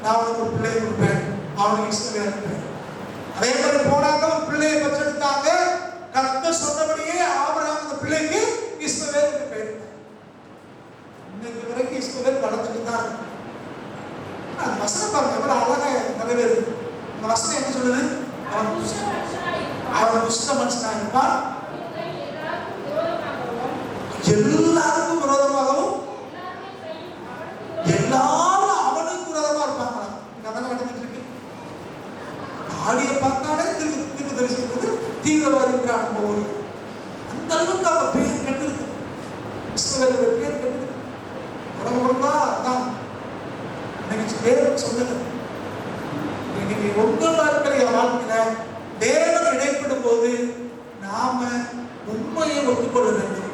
நான் அவனுக்கு ஒரு பிள்ளையை கொடுப்பேன், அவனுக்கு இஸ்ரவேல் இருப்பேன். அதே மாதிரி போனாங்க, ஒரு பிள்ளையை பெற்றெடுத்தாங்க. கர்த்தர் சொன்னபடியே ஆபிரகாம் அந்த பிள்ளைக்கு இஸ்ரவேல் என்று பெயர். இன்னைக்கு வரைக்கும் இஸ்ரவேல் வளர்ந்துட்டு தான் இருக்கு. அந்த வசனம் பாருங்க எவ்வளவு அழகா நிறைவேறுது. அந்த வசனம் என்ன சொல்லுது? அவன் துஷ்ட மனுஷனா இருப்பான், எல்லாருக்கும் விரோதமாகவும் எல்லாரும் அவனுக்கு விரோதமா இருப்பாங்களா? அதான் நடந்துட்டு இருக்கு. ஆடிய பார்த்தாலே திருப்பி தரிசிக்கிறது தீவிரவாதிங்கிற அனுபவம். அந்த அளவுக்கு அவன் பேர் கெட்டிருக்கு, இஸ்ரவேலோட பேர் கெட்டிருக்கு. உடம்புறதா அதான் இன்னைக்கு பேர் சொல்லுங்க. இன்னைக்கு ஒவ்வொரு இருக்கிற வாழ்க்கையில தேவன் இடைப்படும் போது நாம உண்மையை ஒத்துக்கொள்ள வேண்டும்.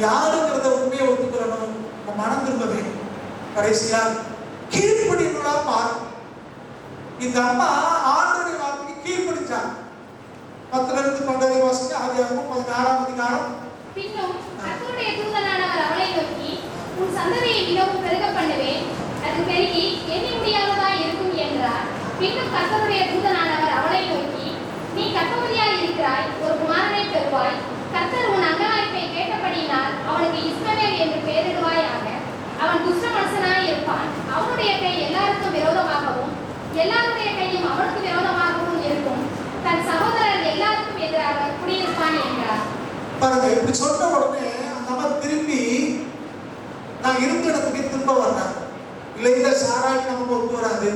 யாருங்கிறத உண்மையை ஒத்துக்கொள்ளணும். நம்ம மனம் திரும்ப வேண்டும். கடைசியா கீழ்ப்படிகளா மாறும். இந்த அம்மா ஆண்டவருடைய வார்த்தைக்கு கீழ்ப்படிச்சாங்க. 10-12 வாசிங்க. ஆதியாகமம் 16ஆம் அதிகாரம். பின்னும் கர்த்தருடைய தூதனானவர் அவளை நோக்கி, உன் சந்ததியை மிகவும் பெருக பண்ணுவேன், அது பெருகி எண்ணி முடியாததாய் இருக்கும் என்றார். பின்னும் கர்த்தருடைய தூதனானவர் அவளை நோக்கி, நீ கர்ப்பவதியாய் இருக்கிறாய், ஒரு குமாரனை பெறுவாய். கர்த்தர் உன் அங்கலாய்ப்பை கேட்டபடியினால் அவனுக்கு இஸ்ரவேல் என்று பெயரிடுவாயாக. அவன் துஷ்ட மனுஷனாய் இருப்பான். அவனுடைய கை எல்லாருக்கும் விரோதமாகவும் எல்லாருடைய கையும் அவனுக்கு விரோதமாகவும் இருக்கும். தன் சகோதரர் எல்லாருக்கும் பாருங்க, இப்படி சொன்ன உடனே அந்த அம்மா திரும்பி நான் இருந்த இடத்துக்கு திரும்ப வர்றேன். இல்ல சாராய் நமக்கு ஒத்து வராது,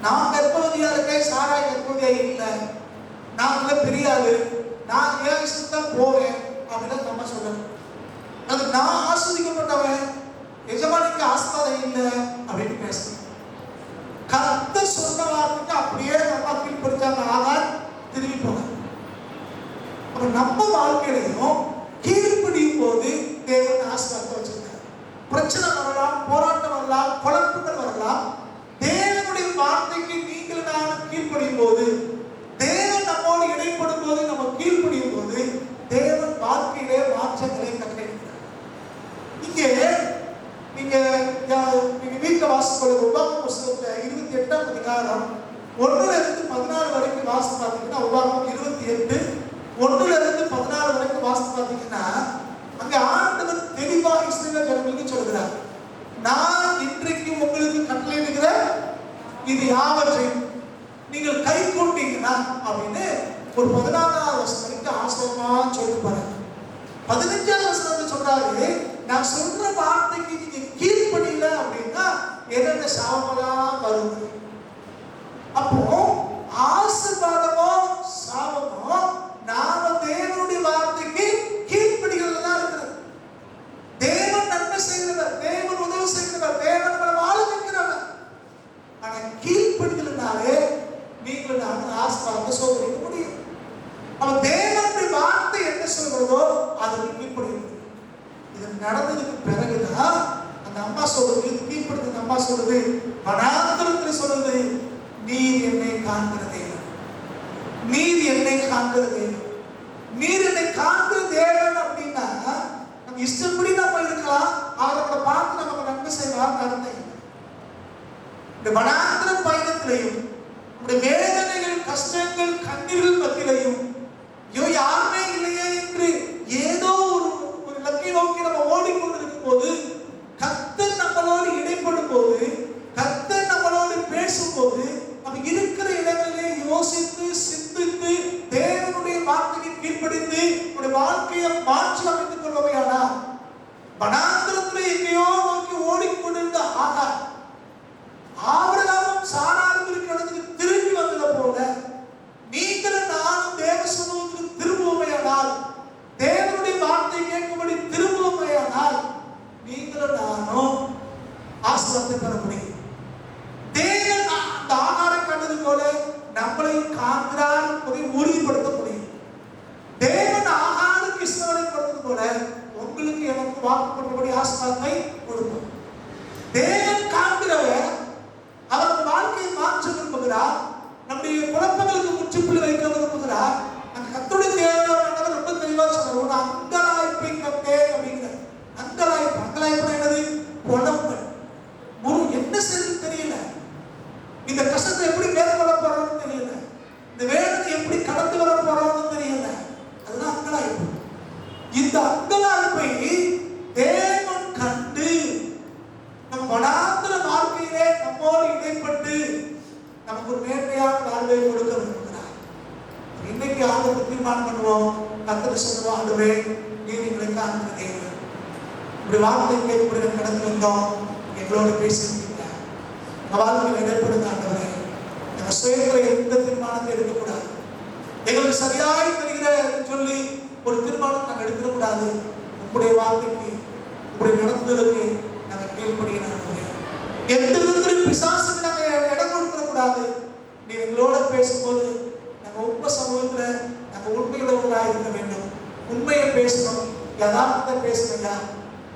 நான் கர்ப்பவதியா இருக்கேன், சாராய் கர்ப்பவதியா இல்லை, நான் பெரிய ஆளு, நான் ஏன் இஷ்டத்தான் போவேன் அப்படின்னு நம்ம சொல்லணும். அது நான் ஆஸ்வதிக்கப்பட்டவன், எஜமானிக்கு ஆஸ்வாதம் இல்லை அப்படின்னு பேசணும். கர்த்தர் சொன்ன வார்த்தைக்கு அப்படியே நம்ம கீழ்படுத்தாங்க. ஆகார் திரும்பி போனார். அப்ப நம்ம வாழ்க்கையிலையும் கீழ்ப்படியும் போது தேவன் ஆசீர்வாதத்தை வச்சிருக்காரு. பிரச்சனை வரலாம், போராட்டம் வரலாம், குழப்பங்கள் வரலாம். தேவனுடைய வார்த்தைக்கு நீங்கள் நான் கீழ்ப்படியும் போது, தேவன் நம்மோடு இடைப்படும் போது, நம்ம கீழ்ப்படியும் போது தேவன் வாழ்க்கையிலே மாற்றங்களை கட்டளையிடுகிறார். இங்கே நீங்க வீட்டுல வாசிப்பது உபாகம புஸ்தகத்துல 28ஆம் அதிகாரம் 1-14 வரைக்கும் வாசித்து பார்த்தீங்கன்னா, உபாகமம் 28 1-14 வரைக்கும் வாசித்து பார்த்தீங்கன்னா, அங்க ஆண்டவர் தெளிவாக இஸ்ரவேல் ஜனங்களுக்கு சொல்கிறார், நான் இன்றைக்கு உங்களுக்கு கட்டளையிடுகிற இது யாவற்றையும் நீங்கள் கை கொண்டீங்கன்னா அப்படின்னு ஒரு 14ஆம் வசனம் வரைக்கும் ஆசீர்வாதமா சொல்லிட்டு பாருங்க. 15ஆம் வசனத்துல சொல்றாரு, நான் சொல்ற வார்த்தைக்கு நீங்க கீழ்ப்படியல அப்படின்னா என்னென்ன சாபமெல்லாம் வரும். அப்போ ஆசீர்வாதமோ சாபமோ நாம தேவனுடைய வார்த்தைக்கு கீழ்ப்படிகிறது தான் இருக்கிறது. தேவன் நன்மை செய்கிறவர், தேவன் உதவி செய்கிறவர், தேவன் நம்மளை வாழ வைக்கிறவர். ஆனா கீழ்ப்படிதல்னாலே நீங்கள் நான் ஆசீர்வாதத்தை சோதரிக்க முடியும். அவன் தேவனுடைய வார்த்தை என்ன சொல்கிறதோ அதற்கு கீழ்ப்படிகிறது. இது நடந்ததுக்கு பிறகுதான் அந்த அம்மா சொல்றது, கீழ்ப்படுத்த அம்மா சொல்றது, வனாந்தரத்தில் சொல்றது, நீர் என்னை காண்கிற தேவன், நீர் என்னை காண்கிற தேவன், நீர் என்னை காண்கிற தேவன். அப்படின்னா நம்ம இஷ்டப்படி நம்ம இருக்கலாம், அவரை பார்த்து நம்ம நன்மை செய்வார் நடந்த இந்த வனாந்தர பயணத்திலையும் நம்முடைய வேதனைகள், கஷ்டங்கள், கண்ணீர்கள் மத்தியிலையும் ஐயோ யாருமே இல்லையே என்று ஏதோ ஒரு லக்கை நோக்கி நம்ம ஓடிக்கொண்டிருக்கும் போது, கர்த்தர் நம்மளோடு இடைப்படும் போது, கர்த்தர் நம்மளோடு பேசும்போது, நம்ம இருக்கிற இடங்களிலே யோசித்து சிந்தித்து தேவனுடைய வார்த்தைக்கு கீழ்ப்படிந்து நம்முடைய வாழ்க்கையை மாற்றி அமைத்துக் கொள்வதையானா, வனாந்தரத்தில் எங்கேயோ நோக்கி ஓடிக்கொண்டிருந்த ஆகார் ஆபிரகாமும் சாராளும் இருக்கிற இடத்துக்கு திரும்பி வந்தது போல நீங்களும் நானும் தேவ சமூகத்துக்கு திரும்புவோமையானால், தேவனுடைய வார்த்தை கேட்கும்படி திரும்புவோமையானால் நீங்களும் நானும் ஆசீர்வாதத்தை பெற முடியும். தேவன் அந்த ஆகாரை கண்டது போல நம்மளையும் காண்கிறார் என்பதை உறுதிப்படுத்த முடியும். தேவன் ஆகாருக்கு இஸ்ரவேலை கொடுத்தது போல உங்களுக்கு எனக்கு வாக்குப்பட்டபடி ஆசீர்வாதத்தை கொடுக்கும். தேவன் காண்கிறவர் அவர் வாழ்க்கையை மாற்ற விரும்புகிறார், நம்முடைய குழப்பங்களுக்கு முற்றுப்புள்ளி வைக்க விரும்புகிறார். அந்த கர்த்தருடைய தேவனானவர் ரொம்ப தெளிவா சொல்றார், அங்கலாய்ப்பை கண்டேன் அப்படிங்கிறார். அங்கலாய்ப்பு, அங்கலாய்ப்பு என்னது? குழம்பு என்ன செய்யுது தெரியல, இந்த கஷ்டத்தை எப்படி மேற்கொள்ள போறோம்னு தெரியல, இந்த வேதனை எப்படி கடந்து வர போறோம்னு தெரியல, அதுதான் அங்கலாய்ப்பு. இந்த அங்கலாய்ப்பை தேவன் கண்டு நம் வனாந்தர வாழ்க்கையிலே நம்மோடு இடைப்பட்டு நமக்கு ஒரு நேர்மையான வாழ்வை கொடுக்க விரும்புகிறார். இன்னைக்கு ஆண்டவருக்கு தீர்மானம் பண்ணுவோம், கர்த்தர் சொல்லுவோம், ஆண்டவரே நீர் எங்களை காண்கிற தேவன், இப்படி வார்த்தை கேட்கப்படி கடந்து வந்தோம், எங்களோடு பேசியிருக்கீங்க, எங்க வாழ்க்கையில் இடைப்படுங்க ஆண்டவரே. எங்க சுயங்களை எந்த தீர்மானத்தை எடுக்கக்கூடாது, எங்களுக்கு சரியாய் தெரிகிற சொல்லி ஒரு தீர்மானம் நாங்கள் எடுக்கக்கூடாது. உங்களுடைய வார்த்தைக்கு, உங்களுடைய நடந்ததுக்கு நாங்கள் கீழ்ப்படிய எந்த விதத்திலும் பிசாசுக்கு நாங்கள் இடம் கொடுக்கக்கூடாது. நீ எங்களோட பேசும்போது நாங்கள் உண்மை சமூகத்துல நாங்கள் உண்மையுள்ளவர்களாக இருக்க வேண்டும். உண்மையை பேசணும், யதார்த்தத்தை பேசணுங்க.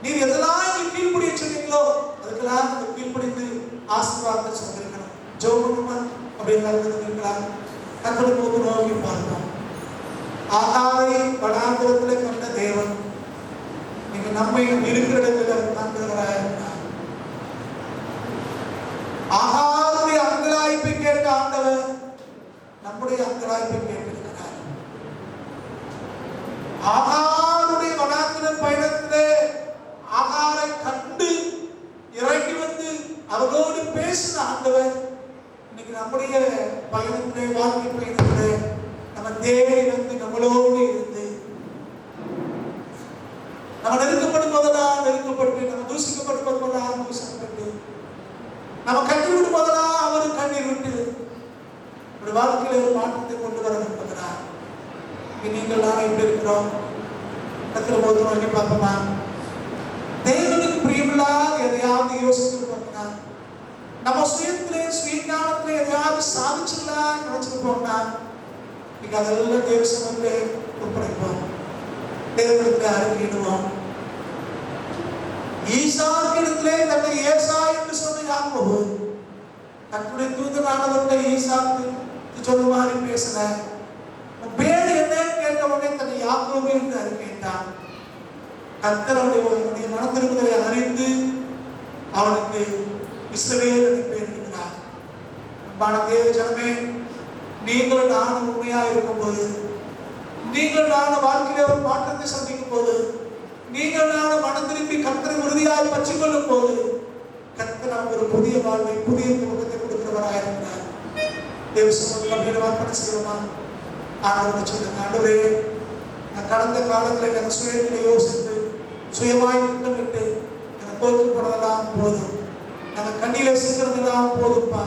நீர் எதெல்லாம் எங்களுக்கு கீழ்ப்படிய சொன்னீங்களோ அதுக்கெல்லாம் நாங்கள் கீழ்ப்படிந்து ஆசீர்வாதத்தை சொல்லிருக்கணும். ஜோபனுமன் அப்படின்னு இருக்கலாம். கர்த்தர் போது நோக்கி பார்ப்போம். ஆகாரை வனாந்தரத்தில் கண்ட தேவன் நீங்க நம்மை இருக்கிற இடத்துல காண்கிறவராக இருக்கிறார். ஆகாருடைய அங்கலாய்ப்பை கேட்ட ஆண்டவர் நம்முடைய அங்கலாய்ப்பை கேட்டிருக்கிறார். ஆகாருடைய வனாந்தர பயணத்திலே ஆகாரை கண்டு இறங்கி வந்து அவரோடு பேசின ஆண்டவர் இன்னைக்கு நம்முடைய பயணத்திலே, வாழ்க்கை பயணத்திலே நம்ம தேடி வந்து நம்மளோடு இருந்து நீங்கள் நானும் எப்படி இருக்கிறோம்? கத்திர போது வாங்கி பார்ப்போமா? தேவனுக்கு பிரியமில்லாத எதையாவது யோசிச்சுட்டு பார்த்தா, நம்ம சுயத்திலே சுயஞானத்திலே எதையாவது சாதிச்சிடலாம் நினைச்சிருப்போம்னா, நீங்க அதெல்லாம் தேவ சமூகத்திலே ஒப்படைப்போம், தேவனுக்கு அறிக்கையிடுவோம். ஈசாக்கிடத்திலே தன்னை ஏசா என்று சொன்ன யாக்கோபு தன்னுடைய தூதனானவர்களை ஈசாக்கு சொல்ல மாதிரி பேசல. பேர் என்னன்னு கேட்ட உடனே தன்னை யாக்கோபு என்று அறிக்கையிட்டான். கர்த்தருடைய மனத்திருப்பதை அறிந்து அவனுக்கு இஸ்ரவேல் என்று பெயரிடுகிறார். அன்பான தேவ ஜனமே, நீங்கள் நானும் உண்மையாக இருக்கும்போது, நீங்கள் நானும் வாழ்க்கையில ஒரு மாற்றத்தை சந்திக்கும் போது, நீங்கள் நானும் மனம் திரும்பி கர்த்தரை உறுதியாக பற்றிக் கொள்ளும் போது, கர்த்தர் நமக்கு ஒரு புதிய வாழ்வை, புதிய துவக்கத்தை கொடுக்கிறவராக இருக்கிறார். தேவ சமூகத்தில் வார்த்தை செய்வோமா? ஆண்டவரை சொல்லுங்க, ஆண்டவரே, நான் கடந்த காலத்தில் எனக்கு சுயத்திலே யோசித்து சுயமாய் திட்டமிட்டு எனக்கு தோற்று போனதெல்லாம் போதும், நாங்கள் கண்ணியில சிக்கிறதெல்லாம் போதும்பா.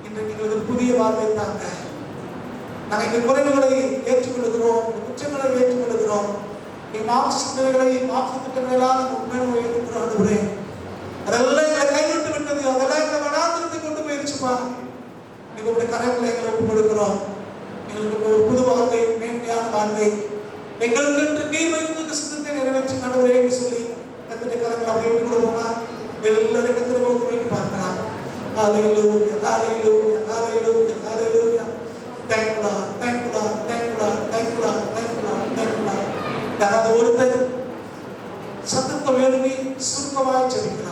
இன்றைக்கு எங்களுக்கு புதிய வாழ்வை தாங்க. நாங்கள் எங்கள் குறைவுகளை ஏற்றுக்கொள்கிறோம், குற்றங்களை ஏற்றுக்கொள்கிறோம், எங்கள் மாற்று சிந்தனைகளை மாற்று திட்டங்களெல்லாம் நாங்கள் உண்மையாக ஏற்றுக்கிறோம். ஆண்டவரே, அதெல்லாம் எங்களை கைவிட்டு விட்டது, அதெல்லாம் எங்களை வனாந்திரத்தை கொண்டு போயிருச்சுப்பா. எங்களுடைய கரங்களை எங்களை ஒப்புக் கொடுக்கிறோம். எங்களுக்கு ஒரு புது வாழ்வை, மேன்மையான வாழ்வை எங்களுக்கு என்று நீர் வைத்து சித்தத்தை நிறைவேற்றி ஆண்டவரே என்று சொல்லி கர்த்தருடைய கரங்களை அப்படியே விட்டு கொடுப்போமா? எல்லாரும் கர்த்தரை நோக்கி பார்க்கலாம். ஹalleluya, ஹalleluya, ஹalleluya, ஹalleluya. Thank you Lord, thank you Lord, thank you Lord, thank you Lord, thank you Lord, thank you Lord. யாராவது ஒருத்தர் சத்தத்தை வேண்டி சுருக்கமாய் ஜெபிக்கிறார்.